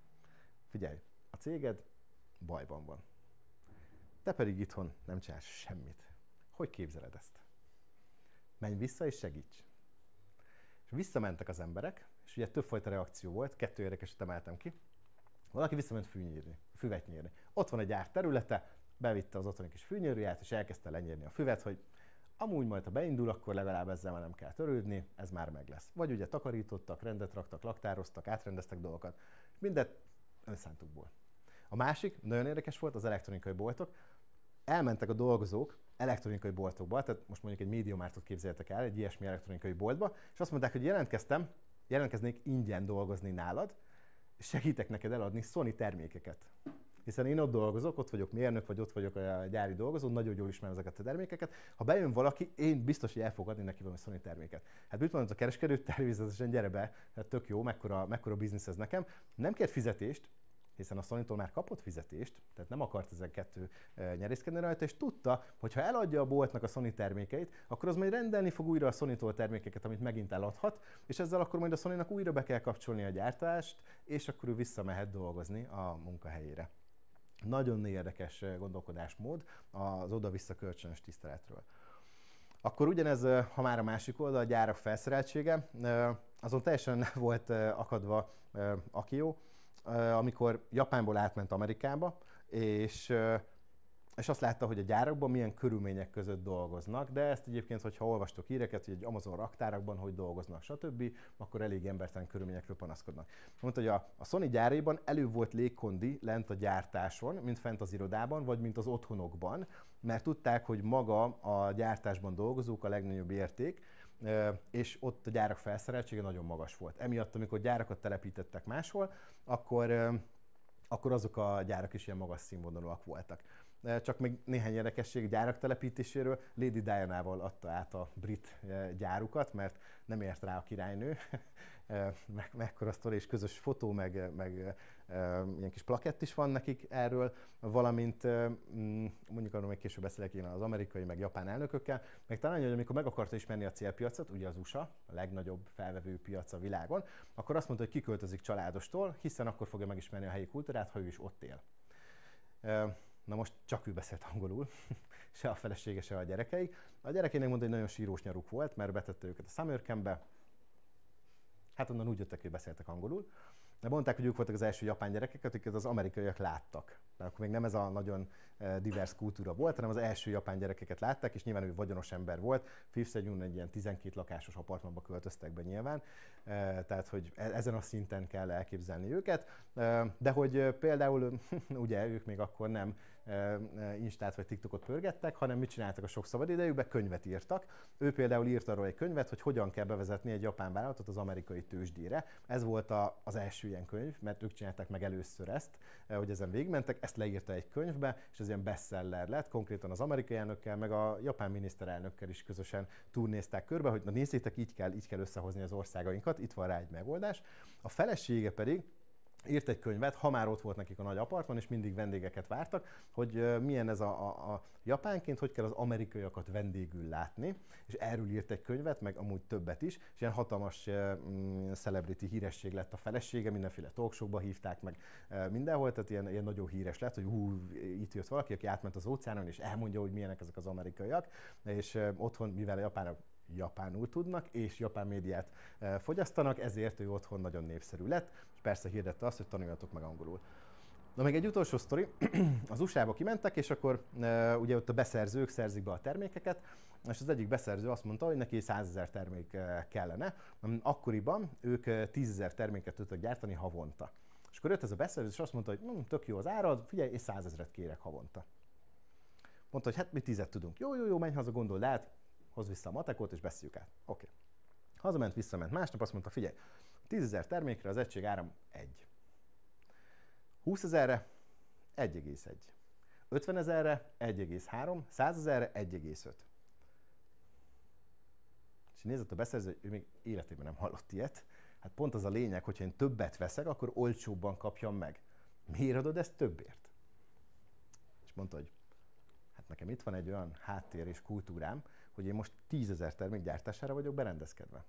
Figyelj, a céged bajban van. Te pedig itthon nem csinálsz semmit. Hogy képzeled ezt? Menj vissza és segíts. És visszamentek az emberek, és ugye többfajta reakció volt, 2 érdekeset emeltem ki. Valaki visszament füvet nyírni. Ott van egy gyár területe, bevitte az otthoni kis fűnyírőját, és elkezdte lenyírni a füvet, hogy amúgy majd, ha beindul, akkor legalább ezzel már nem kell törődni, ez már meg lesz. Vagy ugye takarítottak, rendet raktak, laktároztak, átrendeztek dolgokat, mindet önszántukból. A másik, nagyon érdekes volt, az elektronikai boltok. Elmentek a dolgozók elektronikai boltokba, tehát most mondjuk egy MediaMarktot képzeljetek el, egy ilyesmi elektronikai boltba, és azt mondták, hogy jelentkeznék ingyen dolgozni nálad, és segítek neked eladni Sony termékeket. Hiszen én ott dolgozok, ott vagyok mérnök, vagy ott vagyok a gyári dolgozó, nagyon jól ismerem ezeket a termékeket. Ha bejön valaki, én biztos, hogy el fog adni neki valami Sony terméket. Hát mit mondott a kereskedő? Természetesen gyere be, hát tök jó, mekkora biznisz ez nekem. Nem kért fizetést, hiszen a Sony-tól már kapott fizetést, tehát nem akart ezen 2 nyerészkedni rajta, és tudta, hogy ha eladja a boltnak a Sony termékeit, akkor az majd rendelni fog újra a Sony-tól termékeket, amit megint eladhat, és ezzel akkor majd a Sony-nak újra be kell kapcsolni a gyártást, és akkor ő visszamehet dolgozni a munkahelyére. Nagyon érdekes gondolkodásmód az oda-vissza kölcsönös tiszteletről. Akkor ugyanez, ha már a másik oldal, a gyárak felszereltsége, azon teljesen volt akadva Akio, amikor Japánból átment Amerikába, és és azt látta, hogy a gyárakban milyen körülmények között dolgoznak, de ezt egyébként, hogyha olvastok híreket, hogy egy Amazon raktárakban hogy dolgoznak, stb., akkor elég embertelen körülményekről panaszkodnak. Mondta, hogy a Sony gyáraiban előbb volt légkondi lent a gyártáson, mint fent az irodában, vagy mint az otthonokban, mert tudták, hogy maga a gyártásban dolgozók a legnagyobb érték, és ott a gyárak felszereltsége nagyon magas volt. Emiatt, amikor gyárakat telepítettek máshol, akkor azok a gyárak is ilyen magas színvonalúak voltak. Csak még néhány érdekesség gyárak telepítéséről. Lady Diana-val adta át a brit gyárukat, mert nem ért rá a királynő. Mekkora sztori, és közös fotó, meg ilyen kis plakett is van nekik erről, valamint mondjuk arról még később beszélek én az amerikai, meg japán elnökökkel, meg talán, hogy amikor meg akarta ismerni a célpiacot, ugye az USA, a legnagyobb felvevő piac a világon, akkor azt mondta, hogy kiköltözik családostól, hiszen akkor fogja megismerni a helyi kultúrát, ha ő is ott él. Na most csak ő beszélt angolul, se a felesége, se a gyerekei. A gyerekeinek mondta, hogy nagyon sírós nyaruk volt, mert betette őket a summer campbe. Hát onnan úgy jöttek, hogy beszéltek angolul. De mondták, hogy ők voltak az első japán gyerekek, akiket az amerikaiak láttak. De akkor még nem ez a nagyon divers kultúra volt, hanem az első japán gyerekeket látták, és nyilván ő vagyonos ember volt. Fifth Avenue-n egy ilyen 12 lakásos apartmanba költöztek be nyilván, tehát hogy ezen a szinten kell elképzelni őket. De hogy például ugye ők még akkor nem Instát vagy TikTokot pörgettek, hanem mit csináltak a sok szabadidejükben? Könyvet írtak. Ő például írt arról egy könyvet, hogy hogyan kell bevezetni egy japán vállalatot az amerikai tőzsdére. Ez volt az első ilyen könyv, mert ők csinálták meg először ezt, hogy ezen végigmentek, ezt leírta egy könyvbe, és ez ilyen bestseller lett, konkrétan az amerikai elnökkel, meg a japán miniszterelnökkel is közösen turnézták körbe, hogy na nézzétek, így kell összehozni az országainkat, itt van rá egy megoldás. A felesége pedig írt egy könyvet, ha már ott volt nekik a nagy apartman, és mindig vendégeket vártak, hogy milyen ez a japánként, hogy kell az amerikaiakat vendégül látni, és erről írt egy könyvet, meg amúgy többet is, és ilyen hatalmas celebrity híresség lett a felesége, mindenféle talkshowba hívták meg mindenhol, tehát ilyen nagyon híres lett, hogy itt jött valaki, aki átment az óceánon, és elmondja, hogy milyenek ezek az amerikaiak, és otthon, mivel a japánok japánul tudnak, és japán médiát fogyasztanak, ezért ő otthon nagyon népszerű lett, és persze hirdette azt, hogy tanuljatok meg angolul. Na még egy utolsó sztori, az USA-ba kimentek, és akkor ugye ott a beszerzők szerzik be a termékeket, és az egyik beszerző azt mondta, hogy neki 100 000 termék kellene. Akkoriban ők 10 000 terméket tudtak gyártani havonta. És akkor jött ez a beszerző, és azt mondta, hogy tök jó az árad, figyelj, és 100 000-et kérek havonta. Mondta, hogy hát mi 10-et tudunk. Jó, menj haza, gondold át, hozz vissza a matekot, és beszéljük át. Oké. Hazament, visszament. Másnap azt mondta, figyelj, 10 000 termékre az egység áram 1. 20 000-re 1,1. 50 000-re 1,3. 100 000-re 1,5. És nézett a beszerző, hogy ő még életében nem hallott ilyet. Hát pont az a lényeg, hogyha én többet veszek, akkor olcsóbban kapjam meg. Miért adod ezt többért? És mondta, hogy hát nekem itt van egy olyan háttér és kultúrám, hogy én most 10 000 termék gyártására vagyok berendezkedve.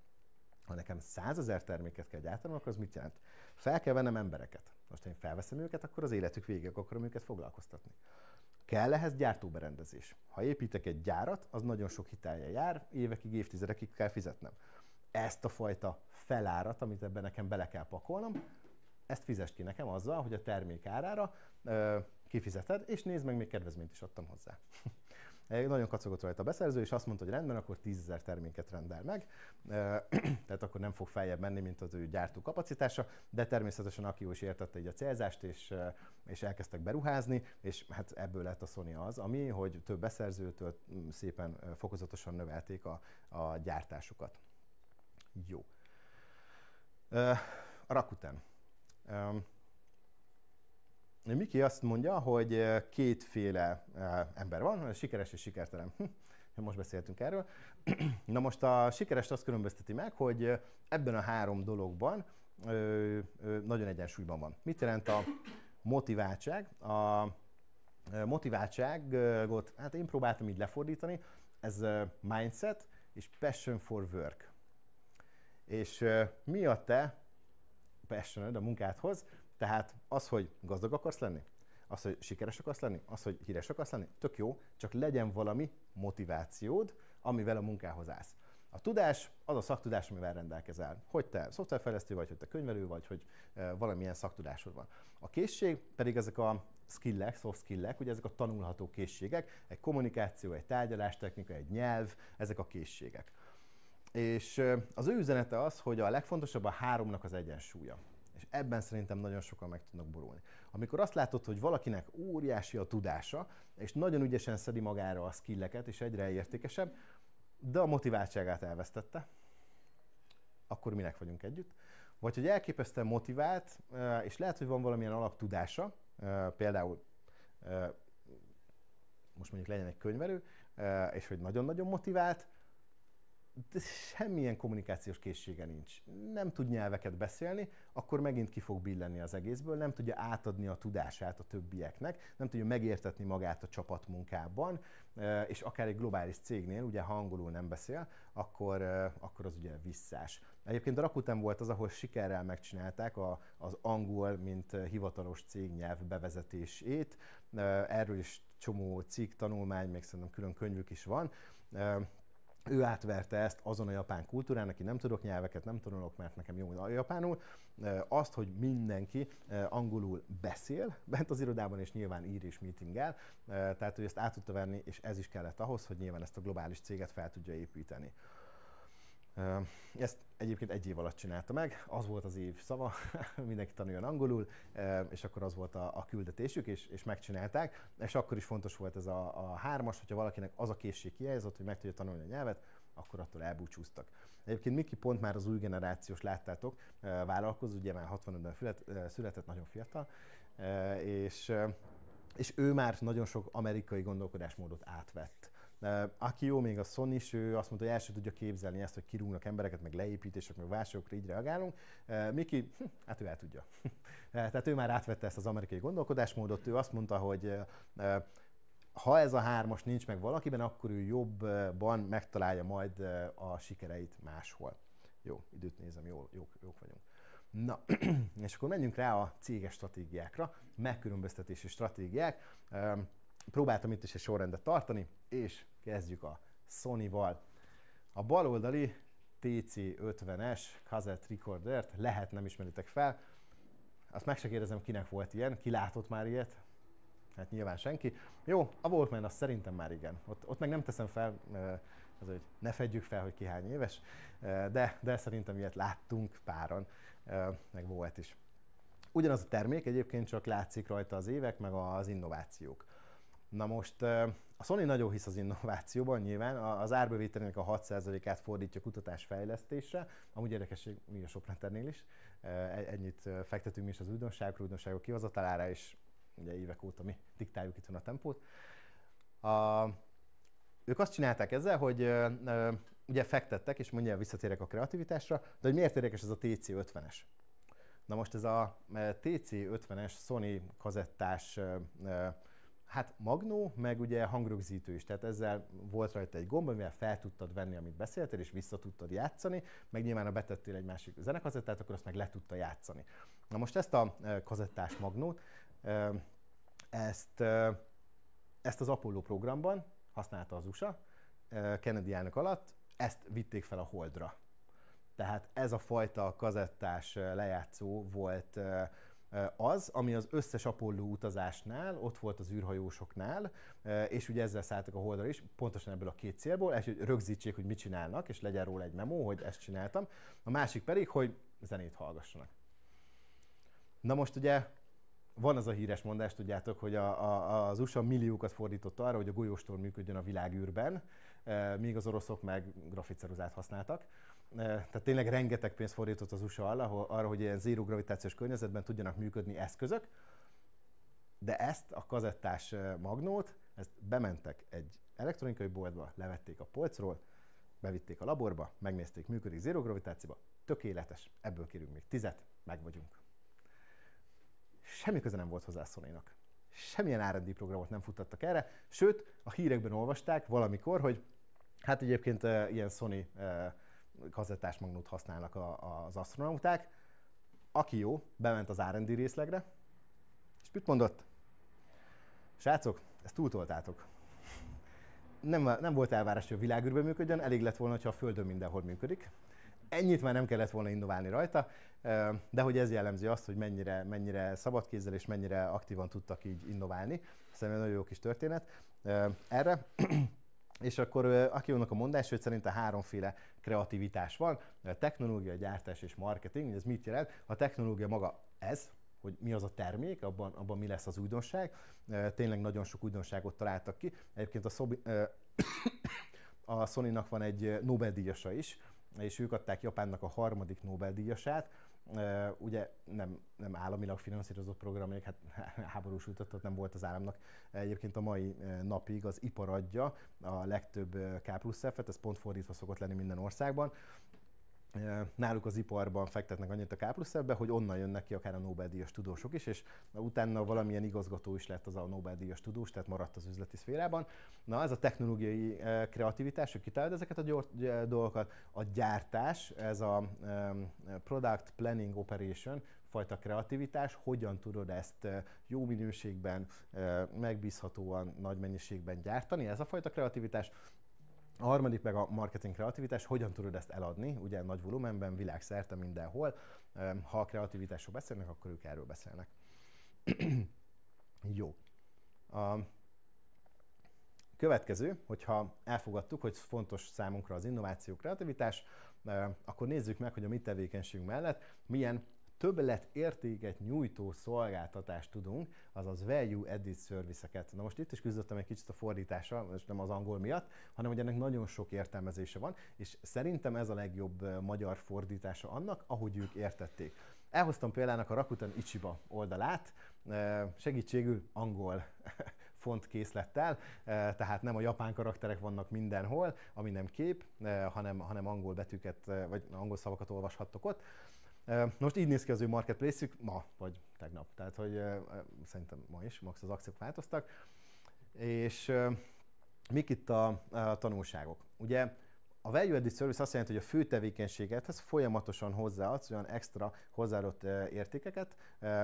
Ha nekem 100 000 terméket kell gyártanom, akkor az mit jelent? Fel kell vennem embereket. Most ha én felveszem őket, akkor az életük végéig akarom őket foglalkoztatni. Kell ehhez gyártóberendezés. Ha építek egy gyárat, az nagyon sok hitelje jár, évekig, évtizedekig kell fizetnem. Ezt a fajta felárat, amit ebben nekem bele kell pakolnom, ezt fizest ki nekem azzal, hogy a termék árára kifizeted, és nézd meg, még kedvezményt is adtam hozzá. Nagyon kacagott rajta a beszerző, és azt mondta, hogy rendben, akkor 10 000 terméket rendel meg, tehát akkor nem fog feljebb menni, mint az ő gyártó kapacitása, de természetesen aki is értette így a célzást, és elkezdtek beruházni, és hát ebből lett a Sony az, ami, hogy több beszerzőtől szépen fokozatosan növelték a gyártásukat. Jó. A Rakuten. Miki azt mondja, hogy kétféle ember van, sikeres és sikertelen. Most beszéltünk erről. Na most a sikerest azt különbözteti meg, hogy ebben a három dologban nagyon egyensúlyban van. Mit jelent a motiváltság? A motiváltságot, hát én próbáltam így lefordítani, ez mindset és passion for work. És mi a te passioned a munkádhoz? Tehát az, hogy gazdag akarsz lenni, az, hogy sikeres akarsz lenni, az, hogy híres akarsz lenni, tök jó, csak legyen valami motivációd, amivel a munkához állsz. A tudás az a szaktudás, amivel rendelkezel. Hogy te szoftverfejlesztő vagy, hogy te könyvelő vagy, hogy valamilyen szaktudásod van. A készség pedig ezek a skillek, soft skillek, ugye ezek a tanulható készségek, egy kommunikáció, egy tárgyalástechnika, egy nyelv, ezek a készségek. És az ő üzenete az, hogy a legfontosabb a háromnak az egyensúlya. És ebben szerintem nagyon sokan meg tudnak borulni. Amikor azt látod, hogy valakinek óriási a tudása, és nagyon ügyesen szedi magára a skilleket, és egyre értékesebb, de a motiváltságát elvesztette, akkor minek vagyunk együtt? Vagy hogy elképesztően motivált, és lehet, hogy van valamilyen alaptudása, például most mondjuk legyen egy könyvelő, és hogy nagyon-nagyon motivált, de semmilyen kommunikációs készsége nincs. Nem tud nyelveket beszélni, akkor megint ki fog billenni az egészből, nem tudja átadni a tudását a többieknek, nem tudja megértetni magát a csapatmunkában, és akár egy globális cégnél, ugye ha angolul nem beszél, akkor az ugye visszás. Egyébként a Rakuten volt az, ahol sikerrel megcsinálták az angol, mint hivatalos cégnyelv bevezetését. Erről is csomó cikk, tanulmány, még szerintem külön könyvük is van. Ő átverte ezt azon a japán kultúrán, aki nem tudok nyelveket, nem tanulok, mert nekem jó a japánul, azt, hogy mindenki angolul beszél, bent az irodában és nyilván ír és meetingel, tehát hogy ezt át tudta venni, és ez is kellett ahhoz, hogy nyilván ezt a globális céget fel tudja építeni. Ezt egyébként 1 év alatt csinálta meg, az volt az év szava, mindenki tanuljon angolul, és akkor az volt a küldetésük, és megcsinálták, és akkor is fontos volt ez a 3-as, hogyha valakinek az a készség hiányzott, hogy meg tudja tanulni a nyelvet, akkor attól elbúcsúztak. Egyébként Miki pont már az új generációs, láttátok, vállalkozó, ugye már 65-ben született, nagyon fiatal, és ő már nagyon sok amerikai gondolkodásmódot átvett. Aki jó, még a Sony is, ő azt mondta, hogy el sem tudja képzelni ezt, hogy kirúgnak embereket, meg leépítések, meg válságokra, így reagálunk. Miki, hát ő el tudja. Tehát ő már átvette ezt az amerikai gondolkodásmódot, ő azt mondta, hogy ha ez a 3-as nincs meg valakiben, akkor ő jobban megtalálja majd a sikereit máshol. Jó, időt nézem, jók vagyunk. Na, és akkor menjünk rá a céges stratégiákra, megkülönböztetési stratégiák. Próbáltam itt is egy sorrendet tartani, és kezdjük a Sony-val. A baloldali TC50-es cassette recordert lehet nem ismeritek fel. Azt meg se kérdezem, kinek volt ilyen, ki látott már ilyet? Hát nyilván senki. Jó, a Walkman azt szerintem már igen. Ott meg nem teszem fel, az, hogy ne fedjük fel, hogy ki hány éves, de szerintem ilyet láttunk páran, meg volt is. Ugyanaz a termék, egyébként csak látszik rajta az évek, meg az innovációk. Na most a Sony nagyon hisz az innovációban, nyilván az árbevételének a 6%-át fordítja kutatásfejlesztésre, amúgy érdekesség, mi a Sopranternél is. Ennyit fektetünk mi is az újdonságok kihozatalára, és ugye évek óta mi diktáljuk itt a tempót. Ők azt csinálták ezzel, hogy ugye fektettek, és mondja, visszatérek a kreativitásra, de hogy miért érdekes ez a TC50-es? Na most ez a TC50-es Sony kazettás, hát magnó, meg ugye hangrögzítő is, tehát ezzel volt rajta egy gomb, amivel fel tudtad venni, amit beszéltél, és vissza tudtad játszani, meg nyilván, ha betettél egy másik zenekazettát, akkor azt meg le tudta játszani. Na most ezt a kazettás magnót, ezt az Apollo programban használta az USA, Kennedy elnök alatt, ezt vitték fel a Holdra. Tehát ez a fajta kazettás lejátszó volt az, ami az összes Apollo utazásnál, ott volt az űrhajósoknál, és ugye ezzel szálltak a Holdra is, pontosan ebből a 2 célból, hogy rögzítsék, hogy mit csinálnak, és legyen róla egy memo, hogy ezt csináltam. A másik pedig, hogy zenét hallgassanak. Na most ugye van az a híres mondás, tudjátok, hogy az USA milliókat fordított arra, hogy a golyóstól működjön a világűrben, míg az oroszok meg grafitceruzát használtak. Tehát tényleg rengeteg pénzt fordított az USA arra, hogy ilyen zéró gravitációs környezetben tudjanak működni eszközök, de ezt a kazettás magnót, ezt bementek egy elektronikai boltba, levették a polcról, bevitték a laborba, megnézték, működik zéró gravitációba, tökéletes, ebből kérünk még 10, meg vagyunk. Semmi köze nem volt hozzá a Sony-nak. Semmilyen R&D programot nem futtattak erre, sőt, a hírekben olvasták valamikor, hogy hát egyébként ilyen Sony kazettás magnót használnak az asztronauták. Aki jó, bement az R&D részlegre, és mit mondott? Srácok, ezt túltoltátok. nem volt elvárás, hogy a világűrben működjön, elég lett volna, ha a Földön mindenhol működik. Ennyit már nem kellett volna innoválni rajta, de hogy ez jellemzi azt, hogy mennyire szabadkézzel és mennyire aktívan tudtak így innoválni. Szerintem nagyon jó kis történet erre. És akkor Akio-nak a mondás, hogy szerint a háromféle kreativitás van, technológia, gyártás és marketing. Ez mit jelent? A technológia maga ez, hogy mi az a termék, abban mi lesz az újdonság. Tényleg nagyon sok újdonságot találtak ki. Egyébként a Sony-nak van egy Nobel-díjasa is, és ők adták Japánnak a 3. Nobel-díjasát. Ugye nem államilag finanszírozott program, hát háborús ütöttet nem volt az államnak. Egyébként a mai napig az ipar adja a legtöbb K+F-et, ez pont fordítva szokott lenni minden országban. Náluk az iparban fektetnek annyit a K+F-be, hogy onnan jönnek ki akár a Nobel-díjas tudósok is, és utána valamilyen igazgató is lett az a Nobel-díjas tudós, tehát maradt az üzleti szférában. Na, ez a technológiai kreativitás, hogy kitalálod ezeket a dolgokat, a gyártás, ez a Product Planning Operation fajta kreativitás, hogyan tudod ezt jó minőségben, megbízhatóan, nagy mennyiségben gyártani, ez a fajta kreativitás. A harmadik meg a marketing kreativitás, hogyan tudod ezt eladni, ugye nagy volumenben, világszerte mindenhol. Ha a kreativitásról beszélnek, akkor ők erről beszélnek. Jó. A következő, hogyha elfogadtuk, hogy fontos számunkra az innováció, kreativitás, akkor nézzük meg, hogy a mi tevékenységünk mellett milyen többletértéket nyújtó szolgáltatást tudunk, azaz value added service-eket. Na most itt is küzdöttem egy kicsit a fordítással, most nem az angol miatt, hanem hogy ennek nagyon sok értelmezése van, és szerintem ez a legjobb magyar fordítása annak, ahogy ők értették. Elhoztam példának a Rakuten Ichiba oldalát, segítségül angol fontkészlettel, tehát nem a japán karakterek vannak mindenhol, ami nem kép, hanem angol betűket, vagy angol szavakat olvashattok ott. Most így néz ki az ő marketplace-ük ma, vagy tegnap, tehát hogy szerintem ma is, max az akciók változtak. És mik itt a tanulságok? Ugye a value added service azt jelenti, hogy a fő tevékenységedhez folyamatosan hozzáadsz olyan extra hozzáadott értékeket,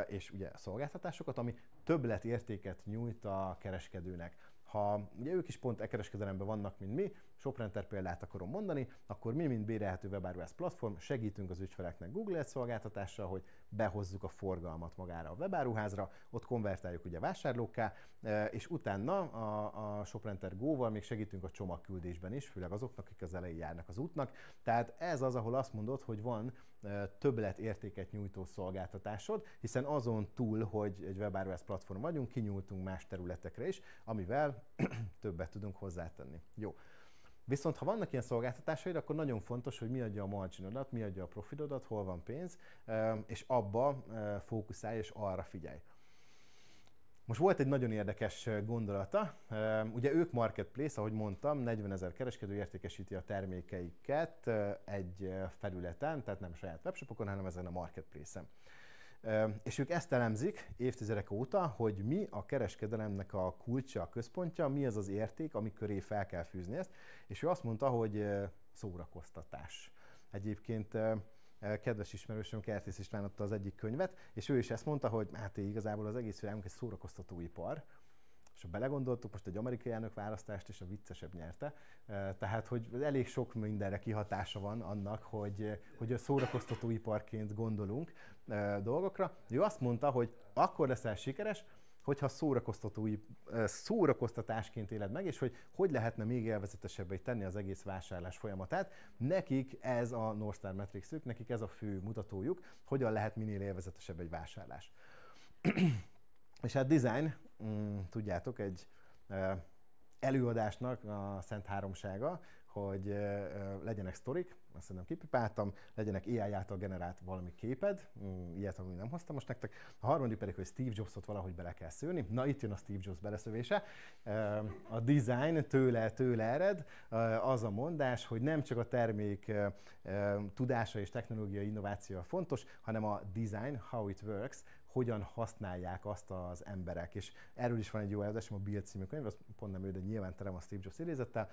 és ugye szolgáltatásokat, ami többletértéket nyújt a kereskedőnek. Ha ugye ők is pont kereskedelemben vannak, mint mi, ShopRenter példát akarom mondani, akkor mi, mint bérelhető webáruház platform, segítünk az ügyfeleknek Google Ads szolgáltatással, hogy behozzuk a forgalmat magára a webáruházra, ott konvertáljuk ugye vásárlókká, és utána a ShopRenter Go-val még segítünk a csomagküldésben is, főleg azoknak, akik az elején járnak az útnak. Tehát ez az, ahol azt mondod, hogy van többletértéket nyújtó szolgáltatásod, hiszen azon túl, hogy egy webáruház platform vagyunk, kinyúltunk más területekre is, amivel többet tudunk hozzátenni. Jó. Viszont ha vannak ilyen szolgáltatásaid, akkor nagyon fontos, hogy mi adja a marginodat, mi adja a profitodat, hol van pénz, és abba fókuszálj és arra figyelj. Most volt egy nagyon érdekes gondolata, ugye ők marketplace, ahogy mondtam, 40 000 kereskedő értékesíti a termékeiket egy felületen, tehát nem saját webshopokon, hanem ezen a marketplace-en. És ők ezt elemzik évtizedek óta, hogy mi a kereskedelemnek a kulcsa, a központja, mi az az érték, ami köré fel kell fűzni ezt, és ő azt mondta, hogy szórakoztatás. Egyébként kedves ismerősöm, Kertész István adta az egyik könyvet, és ő is ezt mondta, hogy hát igazából az egész világunk egy szórakoztatóipar, és ha belegondoltuk, most egy amerikai elnökválasztást is a viccesebb nyerte, tehát hogy elég sok mindenre kihatása van annak, hogy a szórakoztatóiparként gondolunk dolgokra. Ő azt mondta, hogy akkor leszel sikeres, hogyha szórakoztatásként éled meg, és hogy lehetne még élvezetesebbé tenni az egész vásárlás folyamatát. Nekik ez a North Star Metrics-ük, nekik ez a fő mutatójuk, hogyan lehet minél élvezetesebb egy vásárlás. És hát design, tudjátok, egy előadásnak a szent háromsága, hogy legyenek sztorik, azt nem kipipáltam, legyenek AI által generált valami képed, ilyet, amit nem hoztam most nektek. A harmadik pedig, hogy Steve Jobsot valahogy bele kell szőni. Na, itt jön a Steve Jobs beleszövése. A design tőle ered, az a mondás, hogy nem csak a termék tudása és technológiai innováció fontos, hanem a design, how it works, hogyan használják azt az emberek. És erről is van egy jó előadásom, a Build című könyv, az pont nem ő, de nyilván terem a Steve Jobs idézettel.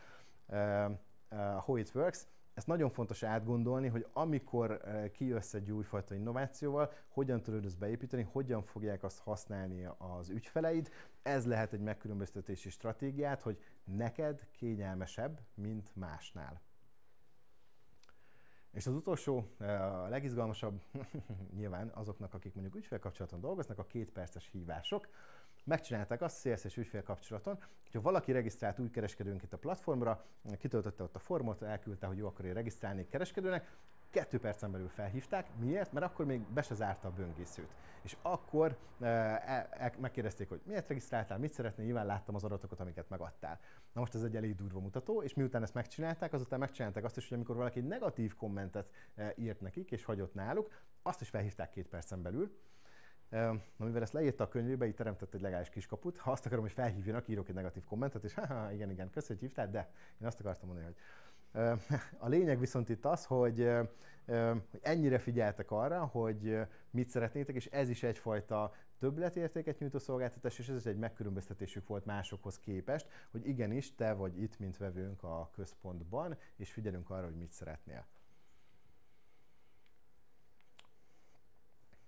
How it works. ezt nagyon fontos átgondolni, hogy amikor kijössz egy újfajta innovációval, hogyan tudod ezt beépíteni, hogyan fogják azt használni az ügyfeleid. Ez lehet egy megkülönböztetési stratégiát, hogy neked kényelmesebb, mint másnál. És az utolsó, a legizgalmasabb, nyilván azoknak, akik mondjuk ügyfélkapcsolaton dolgoznak, a 2 perces hívások. Megcsinálták azt CSS ügyfélkapcsolaton, hogyha valaki regisztrált új kereskedőnként a platformra, kitöltötte ott a formot, elküldte, hogy jó, akkor én regisztrálnék kereskedőnek, 2 percen belül felhívták. Miért? Mert akkor még be se zárta a böngészőt. És akkor megkérdezték, hogy miért regisztráltál, mit szeretnél, nyilván láttam az adatokat, amiket megadtál. Na most ez egy elég durva mutató, és miután ezt megcsinálták, azután megcsinálták azt is, hogy amikor valaki egy negatív kommentet írt nekik, és hagyott náluk, azt is felhívták 2 percen belül. Mivel ezt leírta a könyvébe, így teremtett egy legális kiskaput. Ha azt akarom, hogy felhívjanak, írok egy negatív kommentet, és igen, köszönjük, hogy hívtál, de én azt akartam mondani, hogy a lényeg viszont itt az, hogy ennyire figyeltek arra, hogy mit szeretnétek, és ez is egyfajta többletértéket nyújtó szolgáltatás, és ez is egy megkülönböztetésük volt másokhoz képest, hogy igenis te vagy itt, mint vevőnk a központban, és figyelünk arra, hogy mit szeretnél.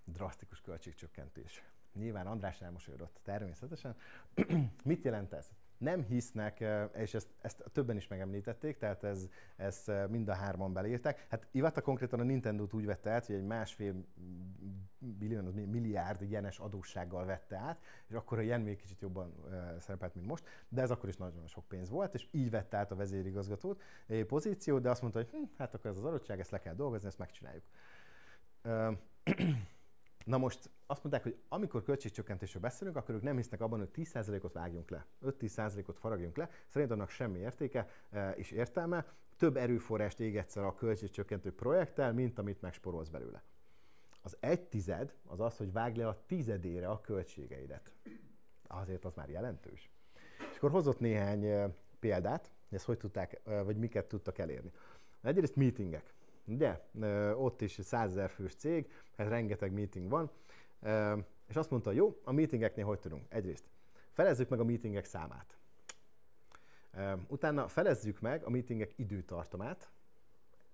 Drasztikus költségcsökkentés. Nyilván András elmosolyodott természetesen. Mit jelent ez? Nem hisznek, és ezt többen is megemlítették, tehát ezt mind a 3-an beleírták. Hát Iwata konkrétan a Nintendót úgy vette át, hogy egy 1,5 milliárd jenes adóssággal vette át, és akkor a jen még kicsit jobban szerepelt, mint most, de ez akkor is nagyon sok pénz volt, és így vette át a vezérigazgatót pozíciót, de azt mondta, hogy hát akkor ez az adósság, ezt le kell dolgozni, ezt megcsináljuk. Na most azt mondták, hogy amikor költségcsökkentésről beszélünk, akkor ők nem hisznek abban, hogy 10%-ot vágjunk le, 5-10%-ot faragjunk le. Szerint annak semmi értéke és értelme. Több erőforrást égetsz el a költségcsökkentő projekttel, mint amit megspórolsz belőle. Az 1/10 az az, hogy vágd le a 10-ére a költségeidet. Azért az már jelentős. És akkor hozott néhány példát, hogy ezt hogy tudták, vagy miket tudtak elérni. Egyrészt meetingek. Ugye, ott is 100 000 fős cég, hát rengeteg meeting van, és azt mondta, jó, a meetingeknél hogy tudunk? Egyrészt felezzük meg a meetingek számát. Utána felezzük meg a meetingek időtartamát,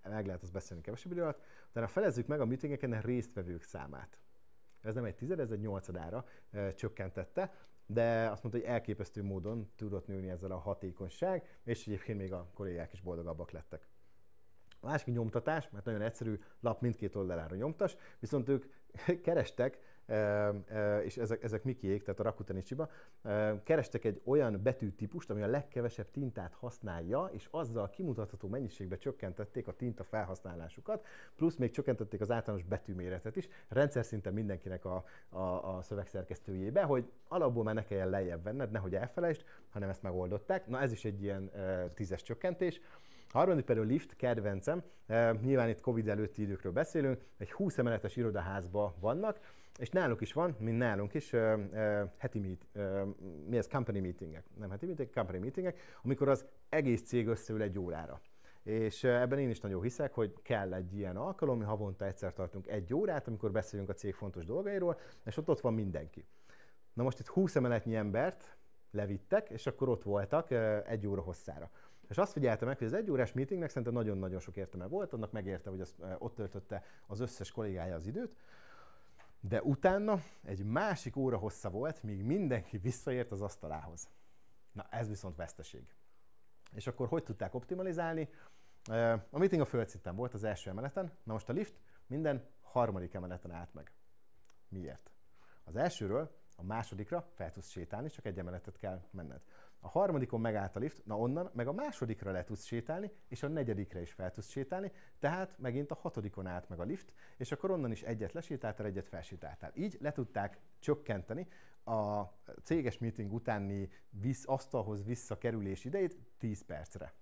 meg lehet azt beszélni kevesebb idő alatt, utána felezzük meg a meetingeken résztvevők számát. Ez nem egy 10, ez egy 8-ára csökkentette, de azt mondta, hogy elképesztő módon tudott nőni ezzel a hatékonyság, és egyébként még a kollégák is boldogabbak lettek. A másik nyomtatás, mert nagyon egyszerű, lap mindkét oldalára nyomtas, viszont ők kerestek, és ezek Mikiék, tehát a Rakuten Ichiba, kerestek egy olyan betűtípust, ami a legkevesebb tintát használja, és azzal kimutatható mennyiségbe csökkentették a tinta felhasználásukat, plusz még csökkentették az általános betűméretet is, rendszer szinten mindenkinek a szövegszerkesztőjébe, hogy alapból már ne kelljen lejjebb venned, nehogy elfelejtsd, hanem ezt megoldották. Na ez is egy ilyen 10-es csökkentés. A harmadik például lift, kedvencem, nyilván itt Covid előtti időkről beszélünk, egy 20 emeletes irodaházban vannak, és náluk is van, mint nálunk is, company meetingek, nem heti meetingek, company meetingek, amikor az egész cég összeül egy órára. És ebben én is nagyon hiszek, hogy kell egy ilyen alkalom, mi havonta egyszer tartunk 1 órát, amikor beszélünk a cég fontos dolgairól, és ott van mindenki. Na most itt 20 emeletnyi embert levittek, és akkor ott voltak 1 óra hosszára. És azt figyelte meg, hogy az 1 órás meetingnek szerintem nagyon-nagyon sok értelme volt, annak megérte, hogy ott töltötte az összes kollégája az időt, de utána egy másik óra hossza volt, míg mindenki visszaért az asztalához. Na ez viszont veszteség. És akkor hogy tudták optimalizálni? A meeting a földszinten volt, az első emeleten, na most a lift minden 3. emeleten állt meg. Miért? Az elsőről a másodikra fel tudsz sétálni, csak 1 emeletet kell menned. A 3. megállt a lift, na onnan meg a 2. le tudsz sétálni, és a 4. is fel tudsz sétálni, tehát megint a 6. állt meg a lift, és akkor onnan is 1 lesétáltál, 1 felsétáltál. Így le tudták csökkenteni a céges meeting utáni asztalhoz visszakerülés idejét 10 percre.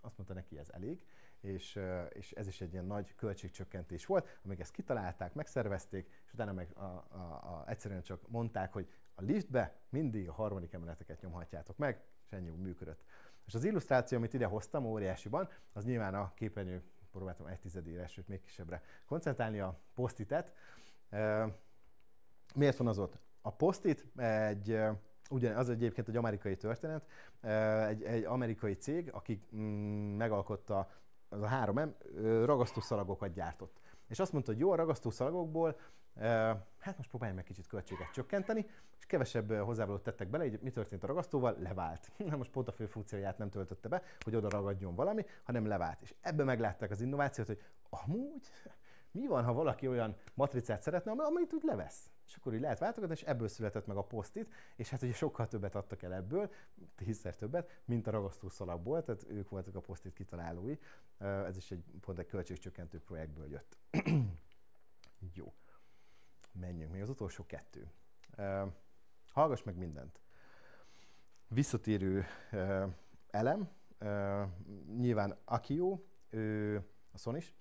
Azt mondta neki, ez elég, és ez is egy ilyen nagy költségcsökkentés volt, amíg ezt kitalálták, megszervezték, és utána meg egyszerűen csak mondták, hogy a liftbe mindig a 3. emeleteket nyomhatjátok meg, és ennyi úgy működött. És az illusztráció, amit ide hoztam óriásiban, az nyilván a képernyő, próbáltam 1/10-ére, sőt még kisebbre koncentrálni, a post-itet. Miért van az ott? A post-it az egyébként egy amerikai történet, egy amerikai cég, aki megalkotta az a 3M ragasztószalagokat gyártott. És azt mondta, hogy jó, a ragasztószalagokból, hát most próbálj meg kicsit költséget csökkenteni, és kevesebb hozzávalót tettek bele, így mi történt a ragasztóval? Levált. Na most pont a fő funkcióját nem töltötte be, hogy oda ragadjon valami, hanem levált. És ebben meglátták az innovációt, hogy amúgy mi van, ha valaki olyan matricát szeretne, amit úgy levesz. És akkor úgy lehet váltogatni, és ebből született meg a post-it, és hát ugye sokkal többet adtak el ebből, 10-szer többet, mint a ragasztószalagból, tehát ők voltak a post-it kitalálói. Ez is pont egy költségcsökkentő projektből jött. Jó. Menjünk, még az utolsó 2. Hallgass meg mindent. Visszatérő elem, nyilván Akio, a Sony-s,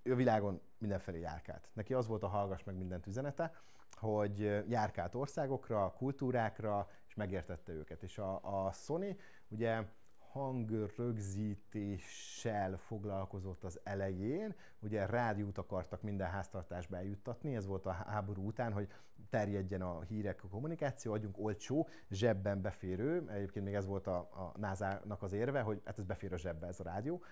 ő a világon mindenfelé járkált. Neki az volt a hallgass meg mindent üzenete, hogy járkált országokra, kultúrákra, és megértette őket. És a Sony ugye hangrögzítéssel foglalkozott az elején, ugye rádiót akartak minden háztartásba eljuttatni, ez volt a háború után, hogy terjedjen a hírek, a kommunikáció, adjunk olcsó, zsebben beférő, egyébként még ez volt a NASA-nak az érve, hogy hát ez befér a zsebbe, ez a rádió,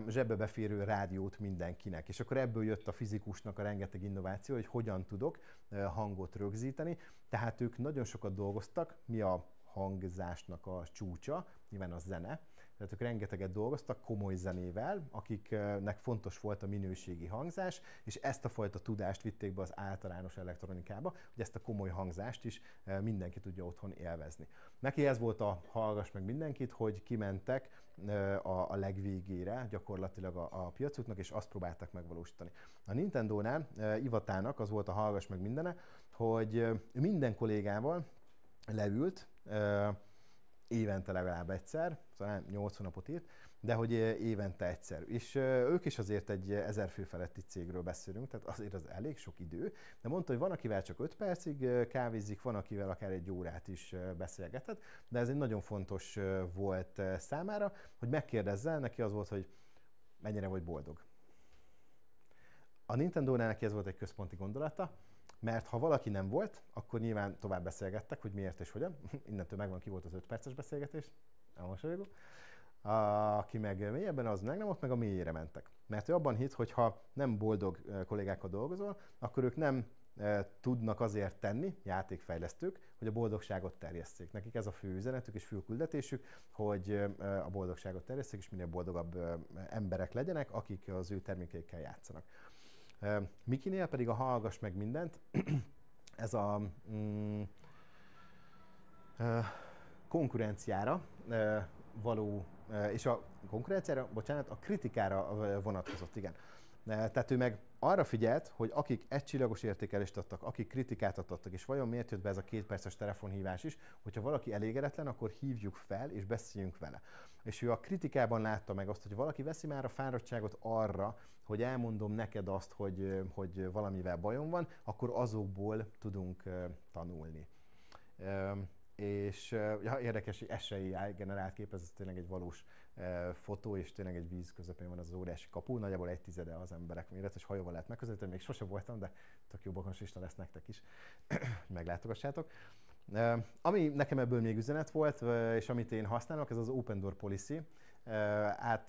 zsebbe beférő rádiót mindenkinek. És akkor ebből jött a fizikusnak a rengeteg innováció, hogy hogyan tudok hangot rögzíteni. Tehát ők nagyon sokat dolgoztak, mi a hangzásnak a csúcsa, nyilván a zene. Tehát ők rengeteget dolgoztak komoly zenével, akiknek fontos volt a minőségi hangzás, és ezt a fajta tudást vitték be az általános elektronikába, hogy ezt a komoly hangzást is mindenki tudja otthon élvezni. Neki ez volt a hallgass meg mindenkit, hogy kimentek a legvégére gyakorlatilag a piacuknak, és azt próbáltak megvalósítani. A Nintendónál Iwatának az volt a hallgass meg mindene, hogy minden kollégával leült, évente legalább egyszer, szóval 8 hónapot írt, de hogy évente egyszer. És ők is azért egy 1000 fő feletti cégről beszélünk, tehát azért az elég sok idő, de mondta, hogy van, akivel csak 5 percig kávézik, van, akivel akár 1 órát is beszélgetett, de ez egy nagyon fontos volt számára, hogy megkérdezze, neki az volt, hogy mennyire vagy boldog. A Nintendónál neki ez volt egy központi gondolata, mert ha valaki nem volt, akkor nyilván tovább beszélgettek, hogy miért és hogyan. Innentől megvan, ki volt az 5 perces beszélgetés. Elmosolyogok. Aki meg mélyebben, az meg nem, ott meg a mélyére mentek. Mert ő abban hitt, hogy ha nem boldog kollégákkal dolgozol, akkor ők nem tudnak azért tenni, játékfejlesztők, hogy a boldogságot terjesszék. Nekik ez a fő üzenetük és fő küldetésük, hogy a boldogságot terjesszék, és minél boldogabb emberek legyenek, akik az ő termékeikkel játszanak. Mikinél pedig a hallgass meg mindent, ez a konkurenciára való, és a konkurenciára, bocsánat, a kritikára vonatkozott, igen. Tehát ő meg arra figyelt, hogy akik egycsillagos értékelést adtak, akik kritikát adtak, és vajon miért jött be ez a 2 perces telefonhívás is, hogyha valaki elégedetlen, akkor hívjuk fel és beszéljünk vele. És ő a kritikában látta meg azt, hogy valaki veszi már a fáradtságot arra, hogy elmondom neked azt, hogy valamivel bajom van, akkor azokból tudunk tanulni. És ja, érdekes, hogy SAI generált kép, ez tényleg egy valós fotó, és tényleg egy víz közepén van az óriási kapu, nagyjából 1/10 az emberek méret, és hajóval lehet megközelíteni, még sose voltam, de tök jó bakonsista lesz nektek is, meglátogassátok. Ami nekem ebből még üzenet volt, és amit én használok, ez az Open Door Policy.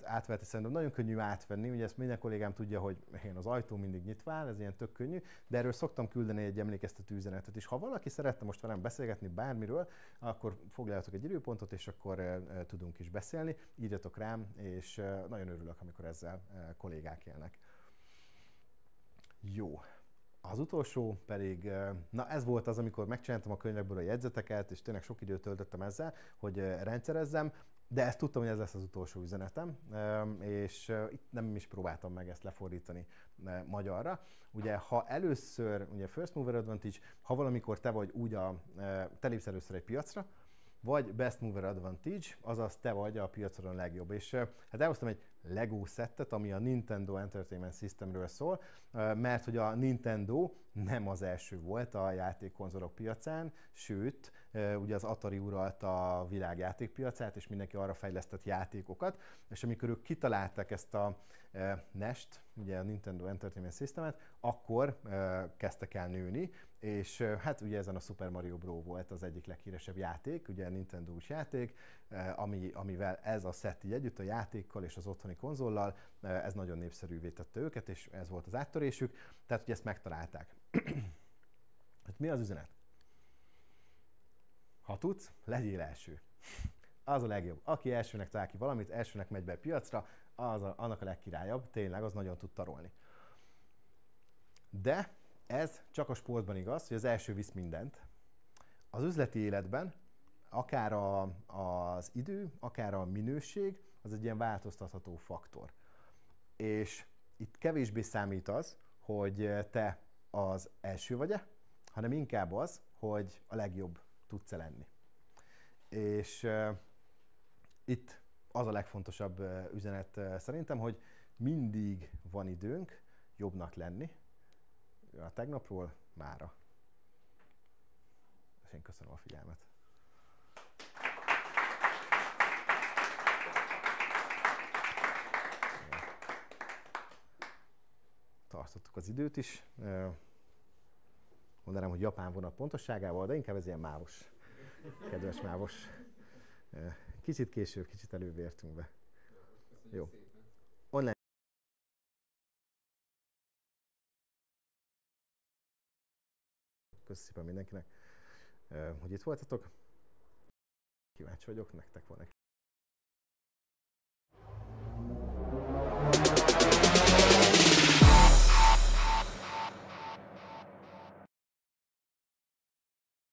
Átvehető szerintem nagyon könnyű átvenni, ugye ezt minden kollégám tudja, hogy én az ajtó mindig nyitva áll, ez ilyen tök könnyű, de erről szoktam küldeni egy emlékeztető üzenetet, és ha valaki szeretne most velem beszélgetni bármiről, akkor foglaljatok egy időpontot, és akkor tudunk is beszélni, írjatok rám, és nagyon örülök, amikor ezzel kollégák élnek. Jó. Az utolsó pedig, na ez volt az, amikor megcsináltam a könyvekből a jegyzeteket, és tényleg sok időt töltöttem ezzel, hogy rendszerezzem, de ezt tudtam, hogy ez lesz az utolsó üzenetem, és itt nem is próbáltam meg ezt lefordítani magyarra. Ugye, ha először, ugye First Mover Advantage, ha valamikor te vagy úgy te lépsz először egy piacra, vagy Best Mover Advantage, azaz te vagy a piacon a legjobb. És hát elhoztam egy Lego szettet, ami a Nintendo Entertainment Systemről szól, mert hogy a Nintendo nem az első volt a játékkonzolok piacán, sőt, ugye az Atari uralta a világ játékpiacát, és mindenki arra fejlesztett játékokat, és amikor ők kitalálták ezt a NES-t, ugye a Nintendo Entertainment Systemet, akkor kezdtek el nőni, és hát ugye ezen a Super Mario Bros. Volt az egyik leghíresebb játék, ugye a Nintendo-s játék, amivel ez a szett így együtt a játékkal és az otthoni konzollal, ez nagyon népszerűvé tette őket, és ez volt az áttörésük, tehát ugye ezt megtalálták. Hát mi az üzenet? Ha tudsz, legyél első. Az a legjobb. Aki elsőnek talál ki valamit, elsőnek megy be a piacra, annak a legkirályabb, tényleg, az nagyon tud tarolni. De ez csak a sportban igaz, hogy az első visz mindent. Az üzleti életben akár az idő, akár a minőség, az egy ilyen változtatható faktor. És itt kevésbé számít az, hogy te az első vagy-e, hanem inkább az, hogy a legjobb tudsz-e lenni. És itt az a legfontosabb üzenet szerintem, hogy mindig van időnk jobbnak lenni, a tegnapról mára. És én köszönöm a figyelmet. Tartottuk az időt is. Mondanám, hogy japán vonat pontosságával, de inkább ez ilyen mávos, kedves mávos. Kicsit később, kicsit előbb értünk be. Jó. Online. Köszönöm szépen mindenkinek, hogy itt voltatok. Kíváncsi vagyok, nektek van-e